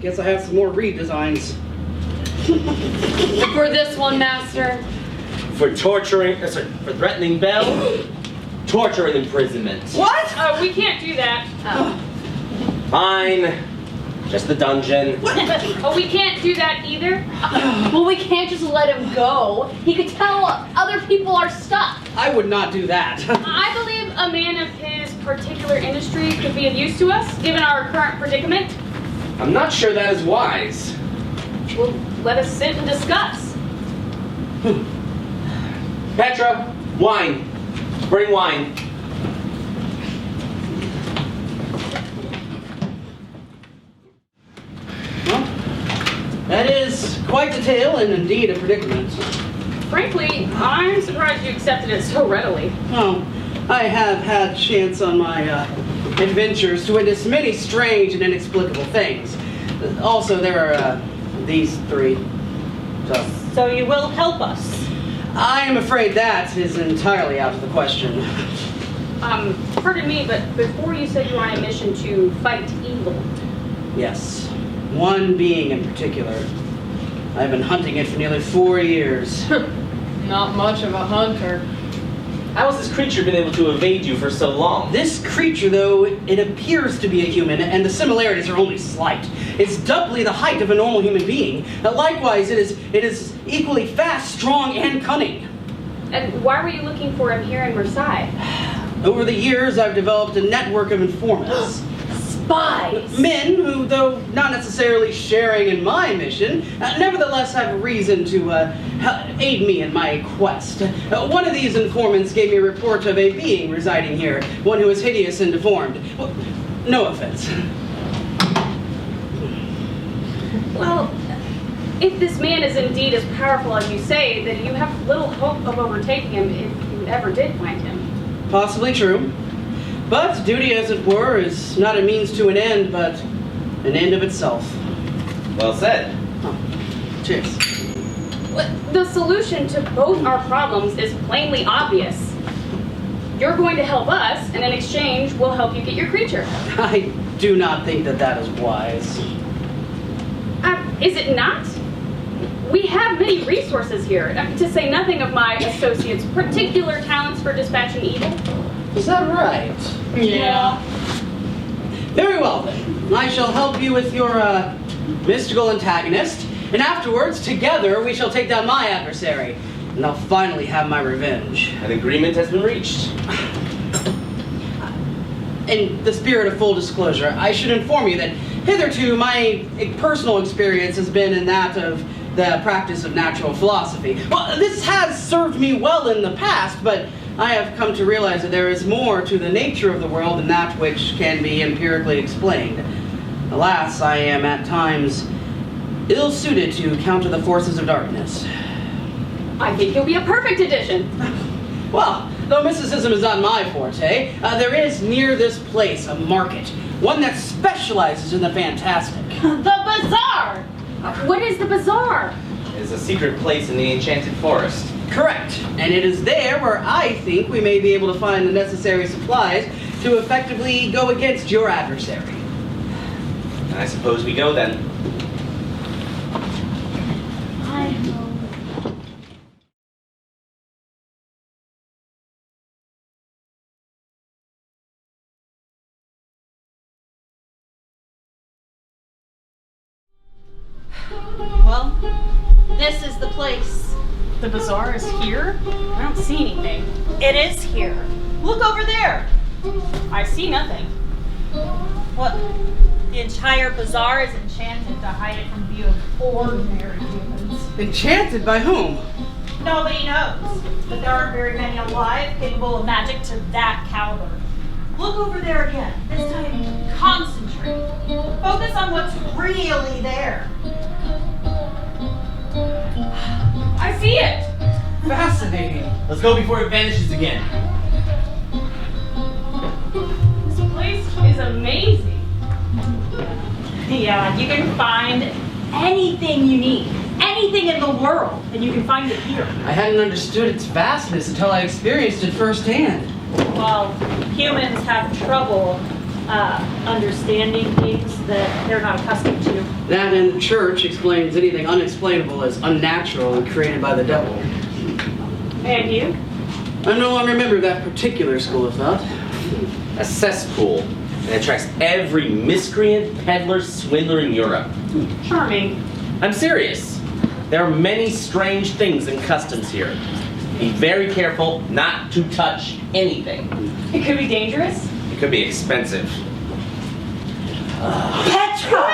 [SPEAKER 10] Guess I have some more redesigns.
[SPEAKER 6] For this one, Master.
[SPEAKER 7] For for threatening Belle? Torture and imprisonment.
[SPEAKER 10] What?
[SPEAKER 1] We can't do that.
[SPEAKER 7] Fine. Just the dungeon.
[SPEAKER 1] Oh, we can't do that either.
[SPEAKER 6] Well, we can't just let him go. He could tell other people are stuck.
[SPEAKER 10] I would not do that.
[SPEAKER 1] I believe a man of his particular industry could be of use to us, given our current predicament.
[SPEAKER 7] I'm not sure that is wise.
[SPEAKER 1] Well, let us sit and discuss.
[SPEAKER 7] Petra, wine. Bring wine.
[SPEAKER 10] Well, that is quite the tale and indeed a predicament.
[SPEAKER 1] Frankly, I'm surprised you accepted it so readily.
[SPEAKER 10] Oh, I have had chance on my adventures to witness many strange and inexplicable things. Also, there are these three.
[SPEAKER 9] So you will help us.
[SPEAKER 10] I am afraid that is entirely out of the question.
[SPEAKER 1] Pardon me, but before you said you were on a mission to fight evil.
[SPEAKER 10] Yes, one being in particular. I've been hunting it for nearly 4 years.
[SPEAKER 6] Not much of a hunter.
[SPEAKER 7] How has this creature been able to evade you for so long?
[SPEAKER 10] This creature, though, it appears to be a human, and the similarities are only slight. It's doubly the height of a normal human being. Likewise, it is equally fast, strong, and cunning.
[SPEAKER 1] And why were you looking for him here in Versailles?
[SPEAKER 10] Over the years, I've developed a network of informants.
[SPEAKER 6] Spies!
[SPEAKER 10] Men who, though not necessarily sharing in my mission, nevertheless have reason to aid me in my quest. One of these informants gave me a report of a being residing here, one who is hideous and deformed. Well, no offense.
[SPEAKER 1] Well, if this man is indeed as powerful as you say, then you have little hope of overtaking him if you ever did find him.
[SPEAKER 10] Possibly true. But duty, as it were, is not a means to an end, but an end of itself.
[SPEAKER 7] Well said.
[SPEAKER 10] Cheers.
[SPEAKER 1] The solution to both our problems is plainly obvious. You're going to help us, and in exchange, we'll help you get your creature.
[SPEAKER 10] I do not think that that is wise.
[SPEAKER 1] Is it not? We have many resources here, to say nothing of my associates' particular talents for dispatching evil.
[SPEAKER 10] Is that right?
[SPEAKER 6] Yeah.
[SPEAKER 10] Very well, then. I shall help you with your mystical antagonist, and afterwards, together, we shall take down my adversary, and I'll finally have my revenge.
[SPEAKER 7] An agreement has been reached.
[SPEAKER 10] In the spirit of full disclosure, I should inform you that hitherto my personal experience has been in that of the practice of natural philosophy. Well, this has served me well in the past, but I have come to realize that there is more to the nature of the world than that which can be empirically explained. Alas, I am at times ill-suited to counter the forces of darkness.
[SPEAKER 1] I think you'll be a perfect addition.
[SPEAKER 10] Well, though mysticism is not my forte, there is near this place a market, one that specializes in the fantastic.
[SPEAKER 9] The bazaar!
[SPEAKER 1] What is the bazaar?
[SPEAKER 7] It is a secret place in the Enchanted Forest.
[SPEAKER 10] Correct. And it is there where I think we may be able to find the necessary supplies to effectively go against your adversary.
[SPEAKER 7] I suppose we go then.
[SPEAKER 9] Well, this is the place.
[SPEAKER 1] The bazaar is here? I don't see anything.
[SPEAKER 9] It is here. Look over there.
[SPEAKER 1] I see nothing.
[SPEAKER 9] What? The entire bazaar is enchanted to hide it from view of ordinary humans.
[SPEAKER 10] Enchanted by whom?
[SPEAKER 9] Nobody knows, but there aren't very many alive capable of magic to that caliber. Look over there again. This time, concentrate. Focus on what's really there.
[SPEAKER 1] I see it!
[SPEAKER 10] Fascinating.
[SPEAKER 7] Let's go before it vanishes again.
[SPEAKER 1] This place is amazing.
[SPEAKER 9] Yeah, you can find anything you need. Anything in the world, and you can find it here.
[SPEAKER 10] I hadn't understood its vastness until I experienced it firsthand.
[SPEAKER 9] Well, humans have trouble understanding things that they're not accustomed to.
[SPEAKER 10] That and the church explains anything unexplainable as unnatural and created by the devil.
[SPEAKER 1] And you?
[SPEAKER 10] I no longer remember that particular school of thought.
[SPEAKER 7] A cesspool. And it attracts every miscreant, peddler, swindler in Europe.
[SPEAKER 1] Charming.
[SPEAKER 7] I'm serious. There are many strange things and customs here. Be very careful not to touch anything.
[SPEAKER 1] It could be dangerous.
[SPEAKER 7] It could be expensive.
[SPEAKER 8] Petra!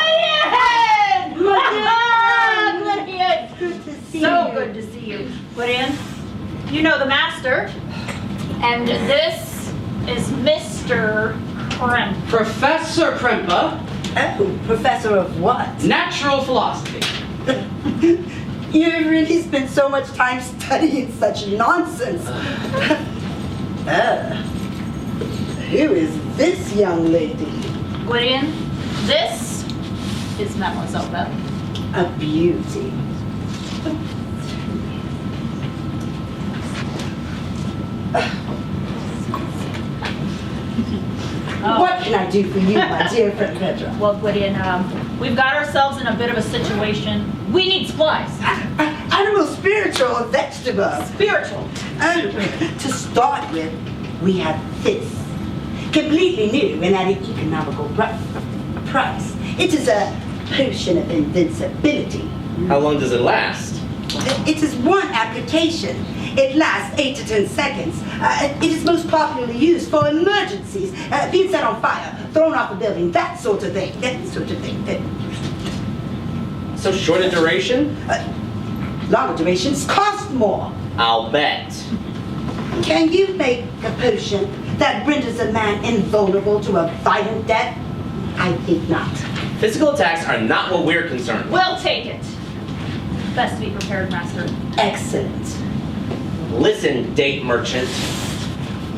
[SPEAKER 9] Gwydion!
[SPEAKER 8] Gwydion! Good to see
[SPEAKER 9] So
[SPEAKER 8] you.
[SPEAKER 9] good to see you. Gwydion, you know the master, and this is Mr. Kremp.
[SPEAKER 10] Professor Krempa,
[SPEAKER 8] Oh, professor of what?
[SPEAKER 10] natural philosophy.
[SPEAKER 8] You really spend so much time studying such nonsense. Who is this young lady?
[SPEAKER 9] Gwydion, this is Mademoiselle Belle.
[SPEAKER 8] A beauty. What can I do for you, my dear friend Petra?
[SPEAKER 9] Well, Gwydion, we've got ourselves in a bit of a situation. We need supplies.
[SPEAKER 8] Animal, spiritual, or vegetable?
[SPEAKER 9] Spiritual.
[SPEAKER 8] To start with, we have this. Completely new and at an economical price. It is a potion of invincibility.
[SPEAKER 7] How long does it last?
[SPEAKER 8] It is one application. It lasts 8 to 10 seconds. It is most popularly used for emergencies, being set on fire, thrown off a building, that sort of thing.
[SPEAKER 7] So short a duration?
[SPEAKER 8] Longer durations cost more.
[SPEAKER 7] I'll bet.
[SPEAKER 8] Can you make a potion that renders a man invulnerable to a violent death? I think not.
[SPEAKER 7] Physical attacks are not what we're concerned with.
[SPEAKER 9] We'll take it. Best be prepared, Master.
[SPEAKER 8] Excellent.
[SPEAKER 7] Listen, date merchant.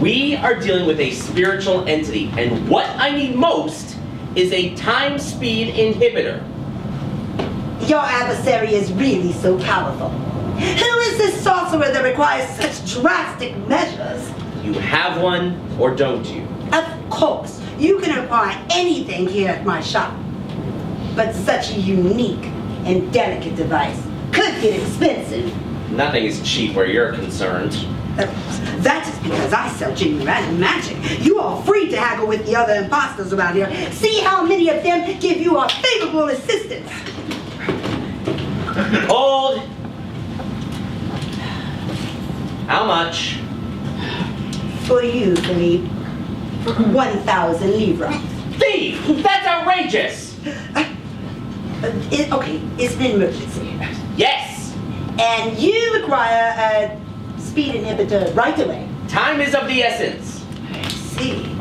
[SPEAKER 7] We are dealing with a spiritual entity, and what I need most is a time-speed inhibitor.
[SPEAKER 8] Your adversary is really so powerful. Who is this sorcerer that requires such drastic measures?
[SPEAKER 7] You have one, or don't you?
[SPEAKER 8] Of course, you can acquire anything here at my shop. But such a unique and delicate device could get expensive.
[SPEAKER 7] Nothing is cheap where you're concerned.
[SPEAKER 8] That is because I sell genuine magic. You are free to haggle with the other imposters around here. See how many of them give you a favorable assistance.
[SPEAKER 7] Hold! How much?
[SPEAKER 8] For you, Philippe, 1,000 livres.
[SPEAKER 7] Thief! That's outrageous!
[SPEAKER 8] Okay, it's an emergency.
[SPEAKER 7] Yes!
[SPEAKER 8] And you require a speed inhibitor right away.
[SPEAKER 7] Time is of the essence.
[SPEAKER 8] I see.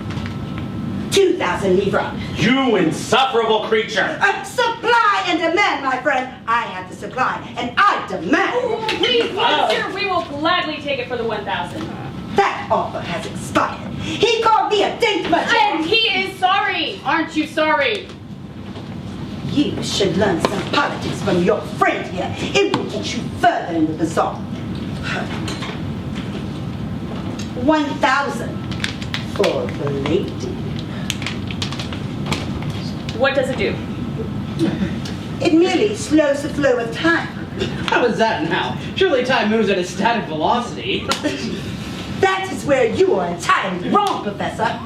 [SPEAKER 8] 2,000 livres.
[SPEAKER 7] You insufferable creature!
[SPEAKER 8] Supply
[SPEAKER 11] and demand, my friend. I have the supply, and I demand.
[SPEAKER 1] Please, Master, we will gladly take it for the 1,000.
[SPEAKER 11] That offer has expired. He called me a date merchant.
[SPEAKER 1] And he is sorry. Aren't you sorry?
[SPEAKER 11] You should learn some politics from your friend here. It will get you further in the bazaar. 1,000 for the lady.
[SPEAKER 1] What does it do?
[SPEAKER 11] It merely slows the flow of time.
[SPEAKER 10] How is that now? Surely time moves at a static velocity.
[SPEAKER 11] That is where you are entirely wrong, Professor.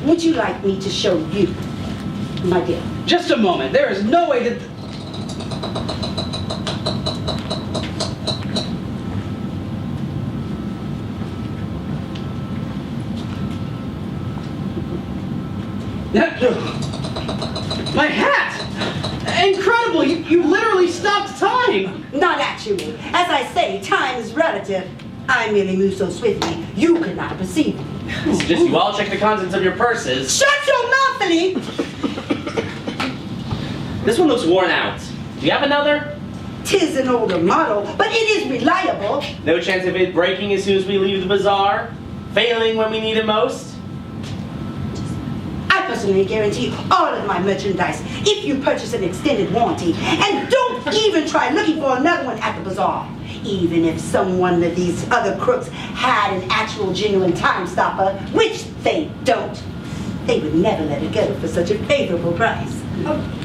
[SPEAKER 11] Would you like me to show you, my dear?
[SPEAKER 10] Just a moment. There is no way that... My hat! Incredible! You literally stopped time!
[SPEAKER 11] Not actually. As I say, time is relative. I merely move so swiftly, you could not perceive me.
[SPEAKER 7] I suggest you all check the contents of your purses.
[SPEAKER 11] Shut your mouth, Philippe!
[SPEAKER 7] This one looks worn out. Do you have another?
[SPEAKER 11] 'Tis an older model, but it is reliable.
[SPEAKER 7] No chance of it breaking as soon as we leave the bazaar? Failing when we need it most?
[SPEAKER 11] I personally guarantee all of my merchandise if you purchase an extended warranty. And don't even try looking for another one at the bazaar. Even if someone of these other crooks had an actual genuine time stopper, which they don't, they would never let it go for such a favorable price.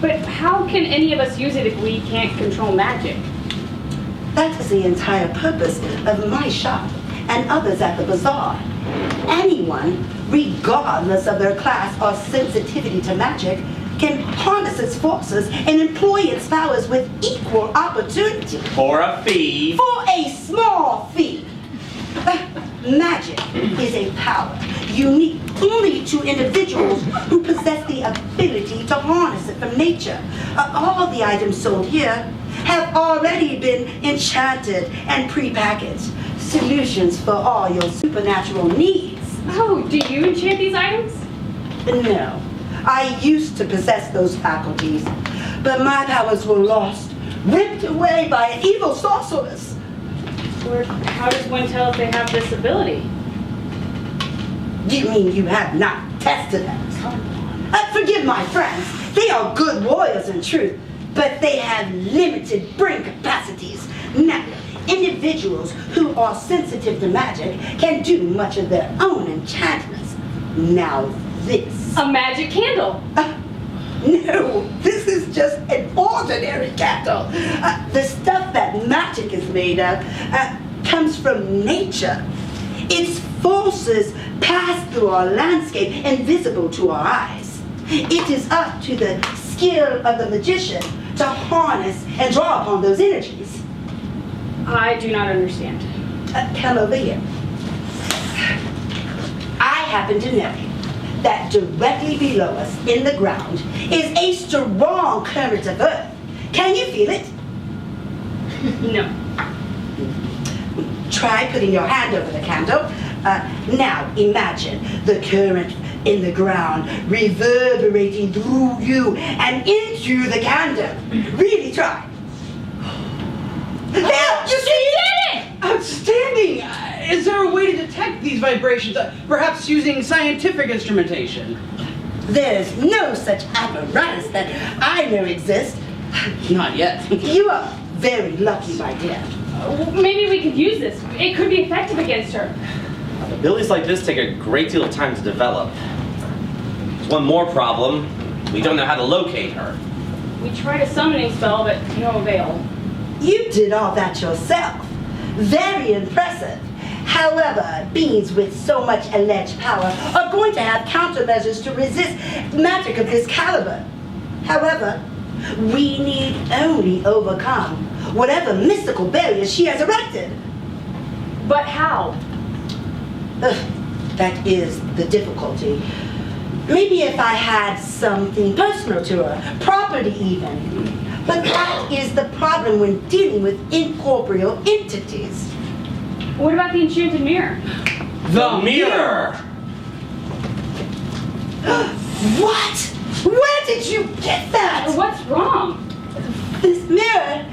[SPEAKER 1] But how can any of us use it if we can't control magic?
[SPEAKER 11] That is the entire purpose of my shop and others at the bazaar. Anyone, regardless of their class or sensitivity to magic, can harness its forces and employ its powers with equal opportunity.
[SPEAKER 7] For a fee.
[SPEAKER 11] For a small fee. Magic is a power unique only to individuals who possess the ability to harness it from nature. All the items sold here have already been enchanted and prepackaged. Solutions for all your supernatural needs.
[SPEAKER 1] Oh, do you enchant these items?
[SPEAKER 11] No. I used to possess those faculties, but my powers were lost, ripped away by an evil sorceress.
[SPEAKER 1] Or how does one tell if they have this ability?
[SPEAKER 11] You mean you have not tested them? Forgive my friends, they are good warriors in truth, but they have limited brain capacities. Now, individuals who are sensitive to magic can do much of their own enchantments. Now this.
[SPEAKER 1] A magic candle.
[SPEAKER 11] No, this is just an ordinary candle. The stuff that magic is made of comes from nature. Its forces pass through our landscape invisible to our eyes. It is up to the skill of the magician to harness and draw upon those energies.
[SPEAKER 1] I do not understand.
[SPEAKER 11] Come over here. I happen to know that directly below us in the ground is a strong current of earth. Can you feel it?
[SPEAKER 1] No.
[SPEAKER 11] Try putting your hand over the candle. Now imagine the current in the ground reverberating through you and into the candle. Really try. There, you see it!
[SPEAKER 10] Outstanding! Is there a way to detect these vibrations? Perhaps using scientific instrumentation?
[SPEAKER 11] There's no such apparatus that I know exists.
[SPEAKER 10] Not yet.
[SPEAKER 11] You are very lucky, my dear.
[SPEAKER 1] Maybe we could use this. It could be effective against her.
[SPEAKER 7] Abilities like this take a great deal of time to develop. There's one more problem. We don't know how to locate her.
[SPEAKER 1] We tried a summoning spell, but no avail.
[SPEAKER 11] You did all that yourself. Very impressive. However, beings with so much alleged power are going to have countermeasures to resist magic of this caliber. However, we need only overcome whatever mystical barriers she has erected.
[SPEAKER 1] But how?
[SPEAKER 11] That is the difficulty. Maybe if I had something personal to her, property even. But that is the problem when dealing with incorporeal entities.
[SPEAKER 1] What about the enchanted mirror?
[SPEAKER 7] The mirror!
[SPEAKER 11] What? Where did you get that?
[SPEAKER 1] What's wrong?
[SPEAKER 11] This mirror,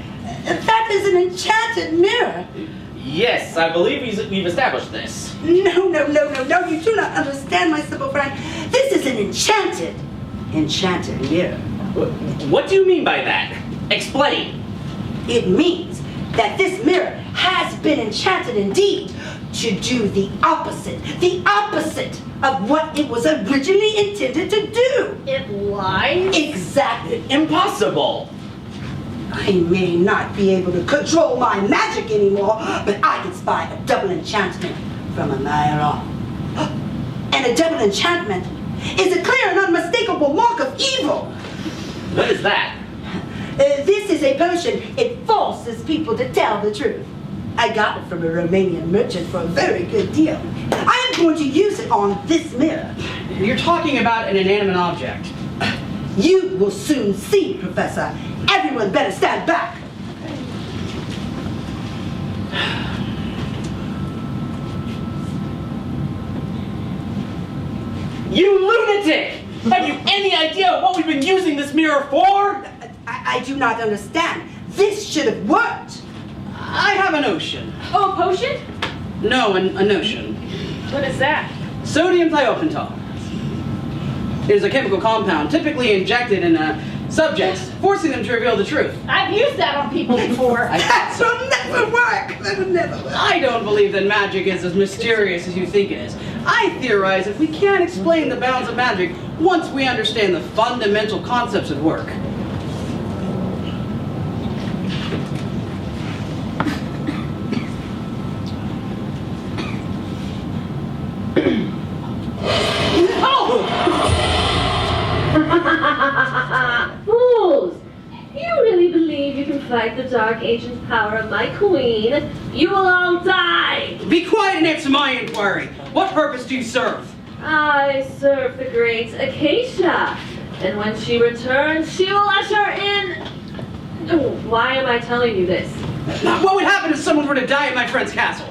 [SPEAKER 11] that is an enchanted mirror.
[SPEAKER 7] Yes, I believe we've established this.
[SPEAKER 11] No, you do not understand, my simple friend. This is an enchanted mirror.
[SPEAKER 7] What do you mean by that? Explain.
[SPEAKER 11] It means that this mirror has been enchanted indeed to do the opposite of what it was originally intended to do.
[SPEAKER 5] It lies?
[SPEAKER 11] Exactly.
[SPEAKER 7] Impossible.
[SPEAKER 11] I may not be able to control my magic anymore, but I can spy a double enchantment from a mile off. And a double enchantment is a clear and unmistakable mark of evil.
[SPEAKER 7] What is that?
[SPEAKER 11] This is a potion. It forces people to tell the truth. I got it from a Romanian merchant for a very good deal. I am going to use it on this mirror.
[SPEAKER 10] You're talking about an inanimate object.
[SPEAKER 11] You will soon see, Professor. Everyone better stand back.
[SPEAKER 7] You lunatic! Have you any idea what we've been using this mirror for?
[SPEAKER 11] I do not understand. This should have worked.
[SPEAKER 10] I have a notion.
[SPEAKER 1] Oh, a potion?
[SPEAKER 10] No, a notion.
[SPEAKER 1] What is that?
[SPEAKER 10] Sodium thiopental. It is a chemical compound typically injected in subjects, forcing them to reveal the truth.
[SPEAKER 9] I've used that on people before.
[SPEAKER 11] That will never work. That will never work.
[SPEAKER 10] I don't believe that magic is as mysterious as you think it is. I theorize that we can't explain the bounds of magic once we understand the fundamental concepts at work.
[SPEAKER 12] Fools! You really believe you can fight the dark ancient power of my queen? You will all die!
[SPEAKER 10] Be quiet and answer my inquiry. What purpose do you serve?
[SPEAKER 12] I serve the great Acacia, and when she returns, she will usher in... Oh, why am I telling you this?
[SPEAKER 10] What would happen if someone were to die at my friend's castle?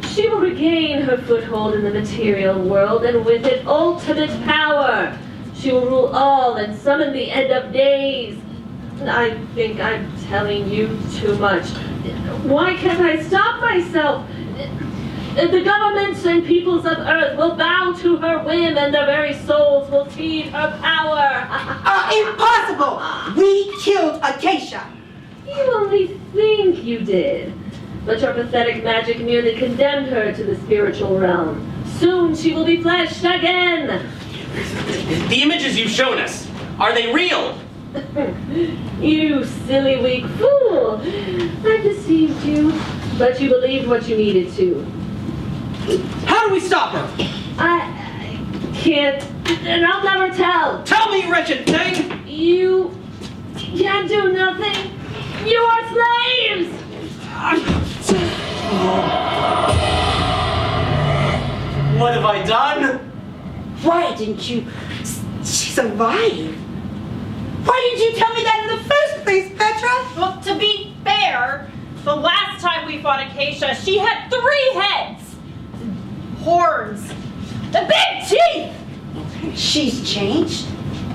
[SPEAKER 12] She will regain her foothold in the material world, and with it, ultimate power. She will rule all and summon the end of days. I think I'm telling you too much. Why can't I stop myself? The governments and peoples of Earth will bow to her whim, and their very souls will feed her power.
[SPEAKER 11] Impossible! We killed Acacia.
[SPEAKER 12] You only think you did. But your pathetic magic merely condemned her to the spiritual realm. Soon she will be fleshed again.
[SPEAKER 7] The images you've shown us, are they real?
[SPEAKER 12] You silly, weak fool. I deceived you, but you believed what you needed to.
[SPEAKER 10] How do we stop her?
[SPEAKER 12] I can't, and I'll never tell.
[SPEAKER 10] Tell me, you wretched thing!
[SPEAKER 12] You can't do nothing. You are slaves!
[SPEAKER 7] What have I done?
[SPEAKER 11] Why didn't you survive? Why didn't you tell me that in the first place, Petra?
[SPEAKER 9] Well, to be fair, the last time we fought Acacia, she had 3 heads. Horns. And big teeth!
[SPEAKER 11] She's changed?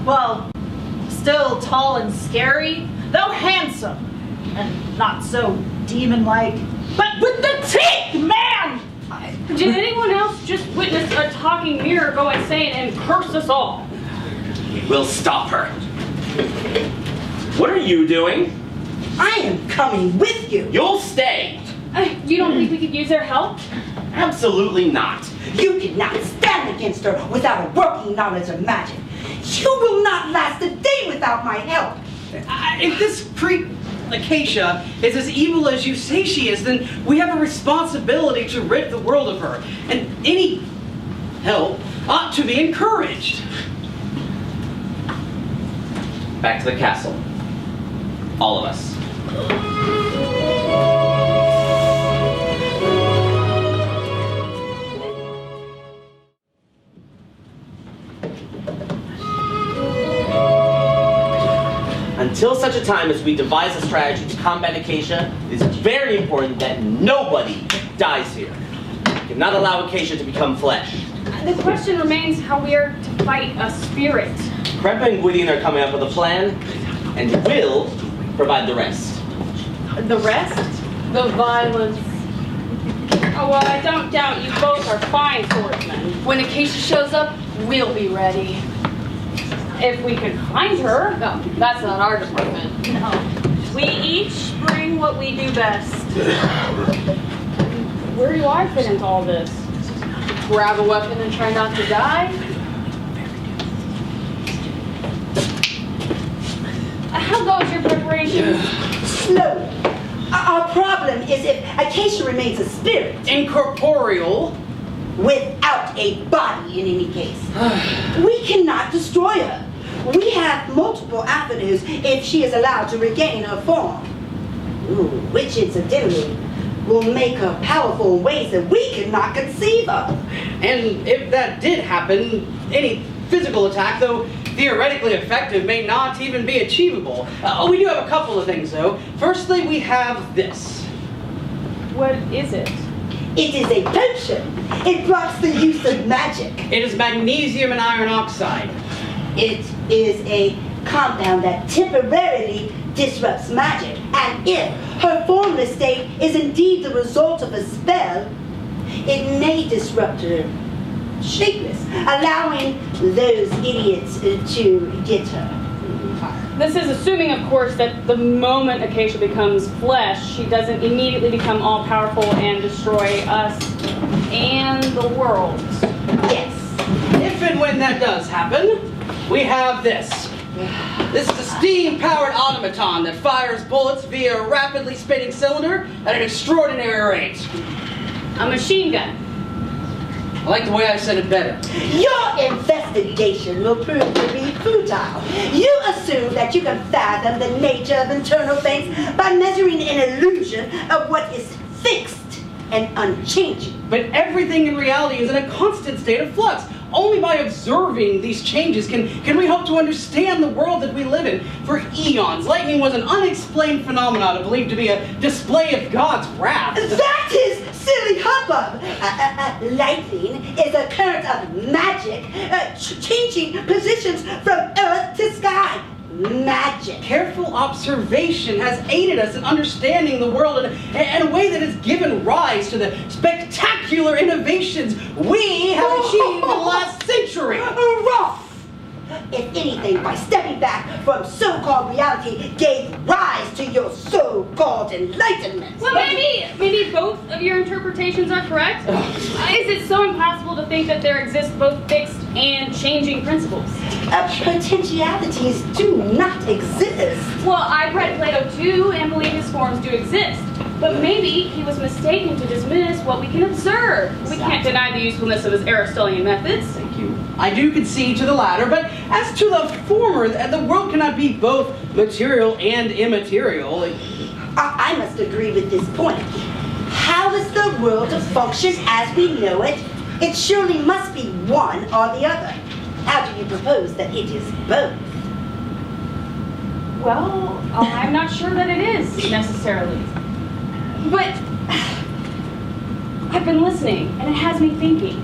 [SPEAKER 9] Well, still tall and scary, though handsome. And not so demon-like. But with the teeth, man!
[SPEAKER 1] Did anyone else just witness a talking mirror go insane and curse us all?
[SPEAKER 7] We'll stop her. What are you doing?
[SPEAKER 11] I am coming with you.
[SPEAKER 7] You'll stay.
[SPEAKER 1] You don't think we could use their help?
[SPEAKER 7] Absolutely not.
[SPEAKER 11] You cannot stand against her without a working knowledge of magic. You will not last a day without my help.
[SPEAKER 10] If this Acacia is as evil as you say she is, then we have a responsibility to rid the world of her. And any help ought to be encouraged.
[SPEAKER 7] Back to the castle. All of us. Until such a time as we devise a strategy to combat Acacia, it is very important that nobody dies here. We cannot allow Acacia to become flesh.
[SPEAKER 1] The question remains how we are to fight a spirit.
[SPEAKER 7] Krepa and Gwydion are coming up with a plan, and will provide the rest.
[SPEAKER 6] The rest? The violence.
[SPEAKER 1] Oh, well, I don't doubt you both are fine swordsmen.
[SPEAKER 6] When Acacia shows up, we'll be ready.
[SPEAKER 1] If we could find her.
[SPEAKER 6] No, that's not our department.
[SPEAKER 9] No. We each bring what we do best.
[SPEAKER 1] Where do I fit into all this?
[SPEAKER 6] Grab a weapon and try not to die.
[SPEAKER 1] How goes your preparation?
[SPEAKER 11] Slowly. Our problem is if Acacia remains a spirit
[SPEAKER 10] Incorporeal.
[SPEAKER 11] without a body in any case. We cannot destroy her. We have multiple avenues if she is allowed to regain her form. Ooh, which incidentally will make her powerful in ways that we cannot conceive of.
[SPEAKER 10] And if that did happen, any physical attack, though theoretically effective, may not even be achievable. We do have a couple of things, though. Firstly, we have this.
[SPEAKER 1] What is it?
[SPEAKER 11] It is a potion. It blocks the use of magic.
[SPEAKER 10] It is magnesium and iron oxide.
[SPEAKER 11] It is a compound that temporarily disrupts magic. And if her formless state is indeed the result of a spell, it may disrupt her shapeless, allowing those idiots to get her.
[SPEAKER 1] This is assuming, of course, that the moment Acacia becomes flesh, she doesn't immediately become all-powerful and destroy us and the world.
[SPEAKER 11] Yes.
[SPEAKER 10] If and when that does happen, we have this. This is a steam-powered automaton that fires bullets via a rapidly spinning cylinder at an extraordinary rate.
[SPEAKER 1] A machine gun.
[SPEAKER 10] I like the way I said it better.
[SPEAKER 11] Your investigation will prove to be futile. You assume that you can fathom the nature of internal things by measuring an illusion of what is fixed and unchanging.
[SPEAKER 10] But everything in reality is in a constant state of flux. Only by observing these changes can we hope to understand the world that we live in. For eons, lightning was an unexplained phenomenon believed to be a display of God's wrath.
[SPEAKER 11] That is silly hubbub. Lightning is a current of magic, changing positions from earth to sky. Magic.
[SPEAKER 10] Careful observation has aided us in understanding the world in a way that has given rise to the spectacular innovations we have achieved in the last century.
[SPEAKER 11] Wrong. If anything, by stepping back from so-called reality gave rise to your so-called enlightenment.
[SPEAKER 1] Well, maybe both of your interpretations are correct. Is it so impossible to think that there exist both fixed and changing principles?
[SPEAKER 11] Potentialities do not exist.
[SPEAKER 1] Well, I've read Plato too and believe his forms do exist. But maybe he was mistaken to dismiss what we can observe. We can't deny the usefulness of his Aristotelian methods.
[SPEAKER 10] Thank you. I do concede to the latter, but as to the former, the world cannot be both material and immaterial.
[SPEAKER 11] I must agree with this point. How is the world to function as we know it? It surely must be one or the other. How do you propose that it is both?
[SPEAKER 1] Well, I'm not sure that it is necessarily. But I've been listening, and it has me thinking.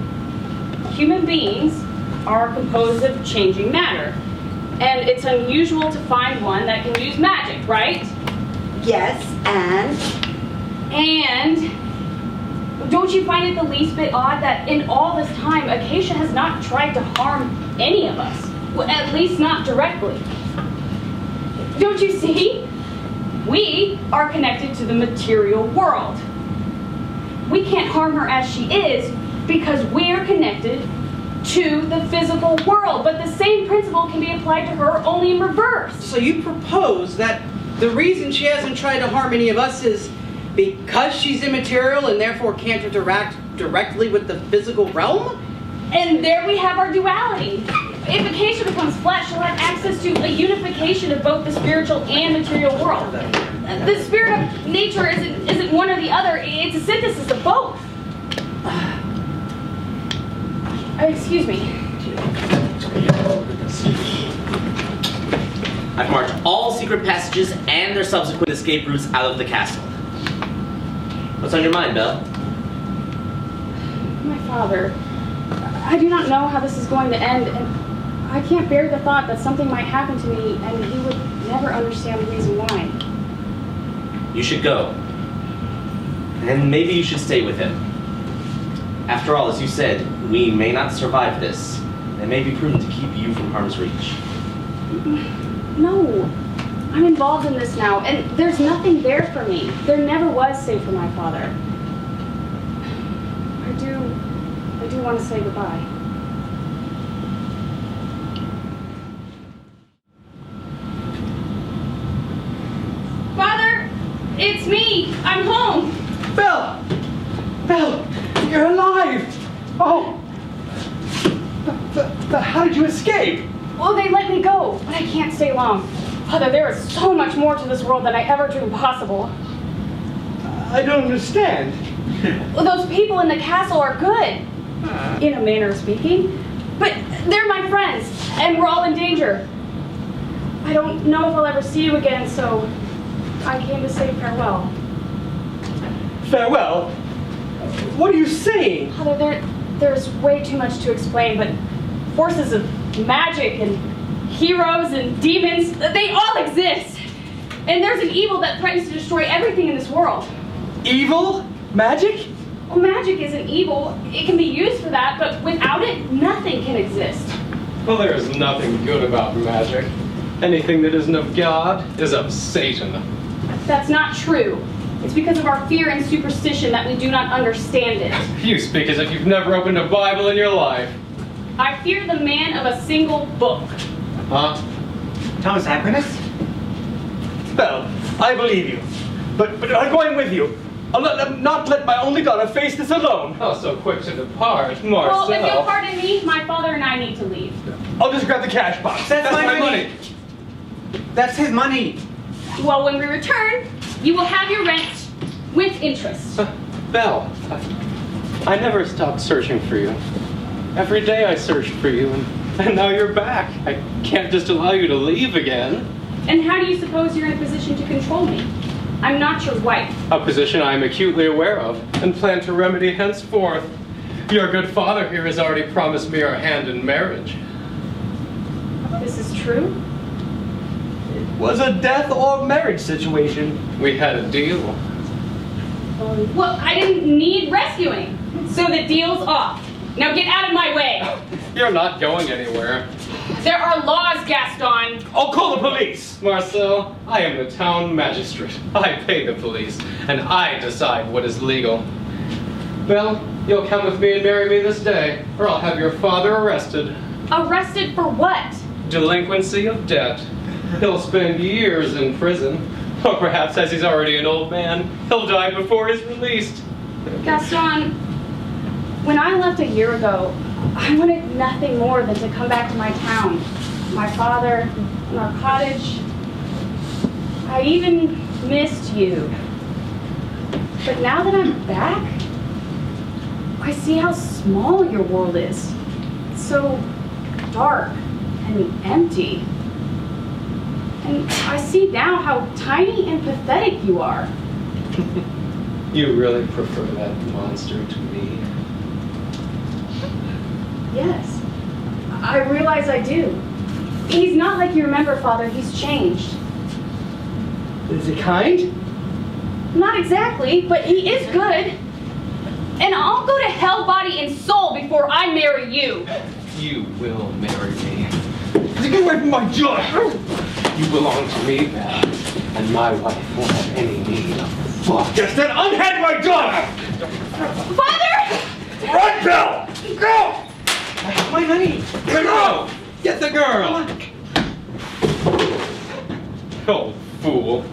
[SPEAKER 1] Human beings are composed of changing matter, and it's unusual to find one that can use magic, right?
[SPEAKER 11] Yes, and
[SPEAKER 1] don't you find it the least bit odd that in all this time, Acacia has not tried to harm any of us? Well, at least not directly. Don't you see? We are connected to the material world. We can't harm her as she is because we're connected to the physical world. But the same principle can be applied to her only in reverse.
[SPEAKER 10] So you propose that the reason she hasn't tried to harm any of us is because she's immaterial and therefore can't interact directly with the physical realm?
[SPEAKER 1] And there we have our duality. If Acacia becomes flesh, she'll have access to a unification of both the spiritual and material world. The spirit of nature isn't one or the other, it's a synthesis of both. Excuse me.
[SPEAKER 7] I've marked all secret passages and their subsequent escape routes out of the castle. What's on your mind, Belle?
[SPEAKER 1] My father. I do not know how this is going to end, and I can't bear the thought that something might happen to me and he would never understand the reason why.
[SPEAKER 7] You should go. And maybe you should stay with him. After all, as you said, we may not survive this. It may be prudent to keep you from harm's reach.
[SPEAKER 1] No. I'm involved in this now, and there's nothing there for me. There never was save for my father. I do want to say goodbye. Father, it's me. I'm home.
[SPEAKER 2] Belle! Belle! You're alive! Oh! How did you escape?
[SPEAKER 1] Well, they let me go, but I can't stay long. Father, there is so much more to this world than I ever dreamed possible.
[SPEAKER 2] I don't understand.
[SPEAKER 1] Well, those people in the castle are good, in a manner of speaking, but they're my friends, and we're all in danger. I don't know if I'll ever see you again, so I came to say farewell.
[SPEAKER 2] Farewell? What are you saying?
[SPEAKER 1] Father, there's way too much to explain, but forces of magic and heroes and demons, they all exist. And there's an evil that threatens to destroy everything in this world.
[SPEAKER 2] Evil? Magic?
[SPEAKER 1] Well, magic isn't evil. It can be used for that, but without it, nothing can exist.
[SPEAKER 3] Well, there is nothing good about magic. Anything that isn't of God is of Satan.
[SPEAKER 1] That's not true. It's because of our fear and superstition that we do not understand it.
[SPEAKER 3] You speak as if you've never opened a Bible in your life.
[SPEAKER 1] I fear the man of a single book.
[SPEAKER 3] Huh?
[SPEAKER 4] Thomas Aquinas?
[SPEAKER 2] Belle, I believe you. But I'm going with you. I'll not let my only daughter face this alone.
[SPEAKER 3] Oh, so quick to depart, Marcel.
[SPEAKER 1] Well, if you'll pardon me, my father and I need to leave.
[SPEAKER 2] I'll just grab the cash box.
[SPEAKER 4] That's my money. That's his money.
[SPEAKER 1] Well, when we return, you will have your rent with interest.
[SPEAKER 3] Belle, I never stopped searching for you. Every day I searched for you, and now you're back. I can't just allow you to leave again.
[SPEAKER 1] And how do you suppose you're in a position to control me? I'm not your wife.
[SPEAKER 3] A position I am acutely aware of, and plan to remedy henceforth. Your good father here has already promised me our hand in marriage.
[SPEAKER 1] This is true?
[SPEAKER 2] It was a death or marriage situation.
[SPEAKER 3] We had a deal.
[SPEAKER 1] Well, I didn't need rescuing, so the deal's off. Now get out of my way.
[SPEAKER 3] You're not going anywhere.
[SPEAKER 1] There are laws, Gaston.
[SPEAKER 2] I'll call the police.
[SPEAKER 3] Marcel, I am the town magistrate. I pay the police, and I decide what is legal. Belle, you'll come with me and marry me this day, or I'll have your father arrested.
[SPEAKER 1] Arrested for what?
[SPEAKER 3] Delinquency of debt. He'll spend years in prison. Or perhaps, as he's already an old man, he'll die before he's released.
[SPEAKER 1] Gaston, when I left a year ago, I wanted nothing more than to come back to my town, my father, and our cottage. I even missed you. But now that I'm back, I see how small your world is. It's so dark and empty. And I see now how tiny and pathetic you are.
[SPEAKER 3] You really prefer that monster to me?
[SPEAKER 1] Yes, I realize I do. He's not like you remember, Father. He's changed.
[SPEAKER 2] Is he kind?
[SPEAKER 1] Not exactly, but he is good. And I'll go to hell body and soul before I marry you.
[SPEAKER 3] You will marry me.
[SPEAKER 2] Get away from my daughter!
[SPEAKER 3] You belong to me, Belle, and my wife won't have any need of fuck.
[SPEAKER 2] Just then unhand my daughter!
[SPEAKER 1] Father!
[SPEAKER 2] Run, Belle! Go!
[SPEAKER 4] My money.
[SPEAKER 3] Go! Get the girl! Old fool.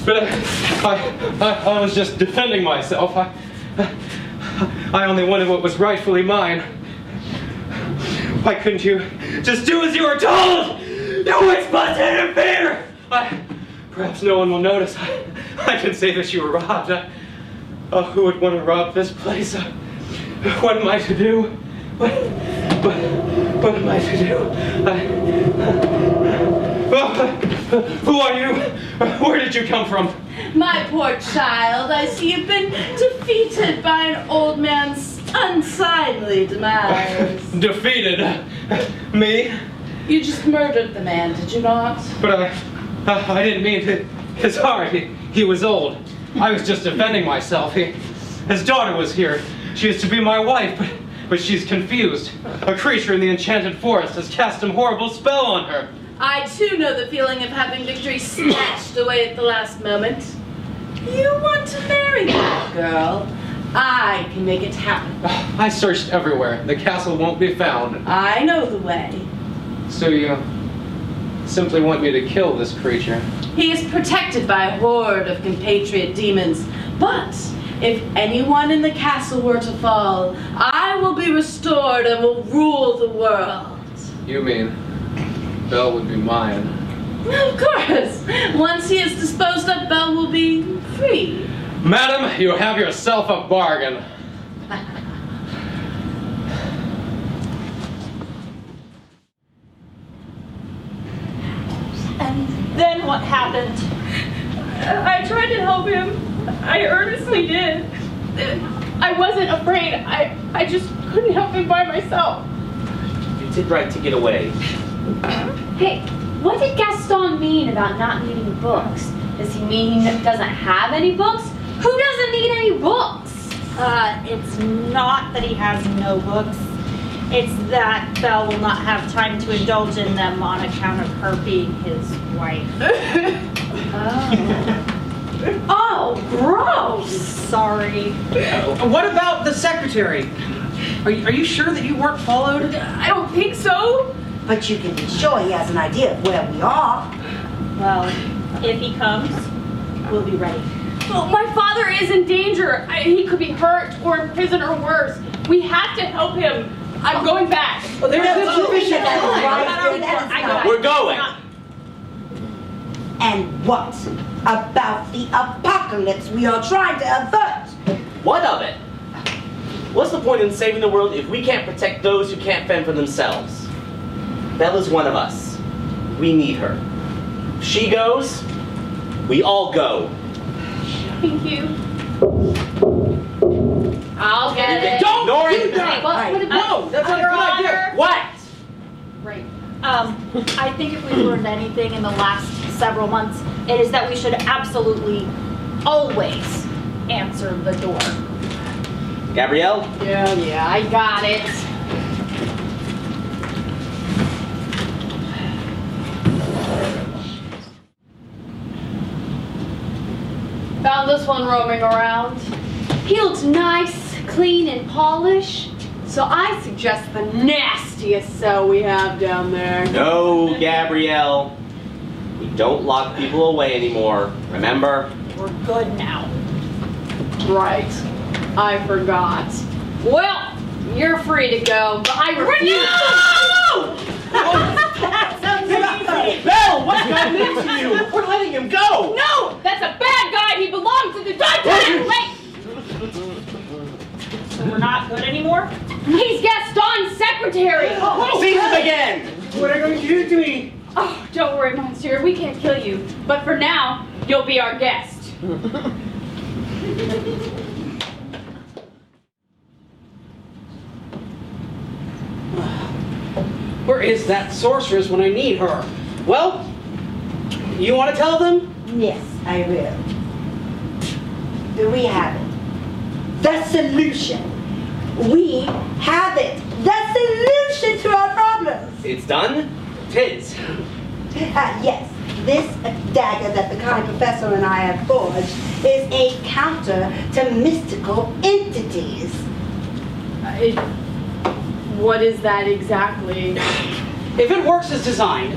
[SPEAKER 3] But I was just defending myself. I only wanted what was rightfully mine. Why couldn't you just do as you were told? You were supposed to interfere! Perhaps no one will notice. I can say that you were robbed. Who would want to rob this place? What am I to do? What am I to do? Who are you? Where did you come from?
[SPEAKER 8] My poor child, I see you've been defeated by an old man's unsightly demise.
[SPEAKER 3] Defeated? Me?
[SPEAKER 8] You just murdered the man, did you not?
[SPEAKER 3] But I didn't mean to. Sorry, he was old. I was just defending myself. His daughter was here. She is to be my wife, but she's confused. A creature in the enchanted forest has cast a horrible spell on her.
[SPEAKER 8] I too know the feeling of having victory snatched away at the last moment. You want to marry that girl? I can make it happen.
[SPEAKER 3] I searched everywhere. The castle won't be found.
[SPEAKER 8] I know the way.
[SPEAKER 3] So you simply want me to kill this creature?
[SPEAKER 8] He is protected by a horde of compatriot demons, but if anyone in the castle were to fall, I will be restored and will rule the world.
[SPEAKER 3] You mean Belle would be mine?
[SPEAKER 8] Of course. Once he is disposed of, Belle will be free.
[SPEAKER 3] Madam, you have yourself a bargain.
[SPEAKER 9] And then what happened?
[SPEAKER 1] I tried to help him. I earnestly did. I wasn't afraid. I just couldn't help him by myself.
[SPEAKER 7] You did right to get away.
[SPEAKER 13] Hey, what did Gaston mean about not needing books? Does he mean he doesn't have any books? Who doesn't need any books?
[SPEAKER 9] It's not that he has no books. It's that Belle will not have time to indulge in them on account of her being his wife.
[SPEAKER 1] Oh, gross!
[SPEAKER 9] Sorry.
[SPEAKER 10] What about the secretary? Are you sure that you weren't followed?
[SPEAKER 1] I don't think so.
[SPEAKER 11] But you can be sure he has an idea of where we are.
[SPEAKER 9] Well, if he comes, we'll be ready.
[SPEAKER 1] Well, my father is in danger. He could be hurt or in prison or worse. We have to help him. I'm going back.
[SPEAKER 10] Oh, there's insufficient
[SPEAKER 11] time.
[SPEAKER 7] We're going.
[SPEAKER 11] And what about the apocalypse we are trying to avert?
[SPEAKER 7] What of it? What's the point in saving the world if we can't protect those who can't fend for themselves? Belle is one of us. We need her. If she goes, we all go.
[SPEAKER 1] Thank you.
[SPEAKER 13] I'll get it.
[SPEAKER 7] Don't do
[SPEAKER 13] Hey,
[SPEAKER 7] that!
[SPEAKER 13] what
[SPEAKER 10] No, that's not a good idea.
[SPEAKER 7] What?
[SPEAKER 9] Right. I think if we've learned anything in the last several months, it is that we should absolutely always answer the door.
[SPEAKER 7] Gabrielle?
[SPEAKER 8] Yeah, I got it. Found this one roaming around. He looks nice, clean, and polished. So I suggest the nastiest cell we have down there.
[SPEAKER 7] No, Gabrielle. We don't lock people away anymore. Remember?
[SPEAKER 9] We're good now.
[SPEAKER 8] Right. I forgot. Well, you're free to go, but I refuse.
[SPEAKER 9] That sounds easy.
[SPEAKER 7] Belle, what's gotten into you? We're letting him go.
[SPEAKER 1] No, that's a bad guy. He belongs to the Dungeon. Wait,
[SPEAKER 9] So we're not good anymore?
[SPEAKER 1] he's Gaston's secretary.
[SPEAKER 7] Seize him again.
[SPEAKER 2] What are you going to do to me?
[SPEAKER 1] Oh, don't worry, Monsieur. We can't kill you. But for now, you'll be our guest.
[SPEAKER 10] Where is that sorceress when I need her? Well, you want to tell them?
[SPEAKER 11] Yes, I will. Do we have it? The solution. We have it. The solution to our problems.
[SPEAKER 7] It's done? Tis.
[SPEAKER 11] Yes, this dagger that the kind professor and I have forged is a counter to mystical entities.
[SPEAKER 8] What is that exactly?
[SPEAKER 10] If it works as designed,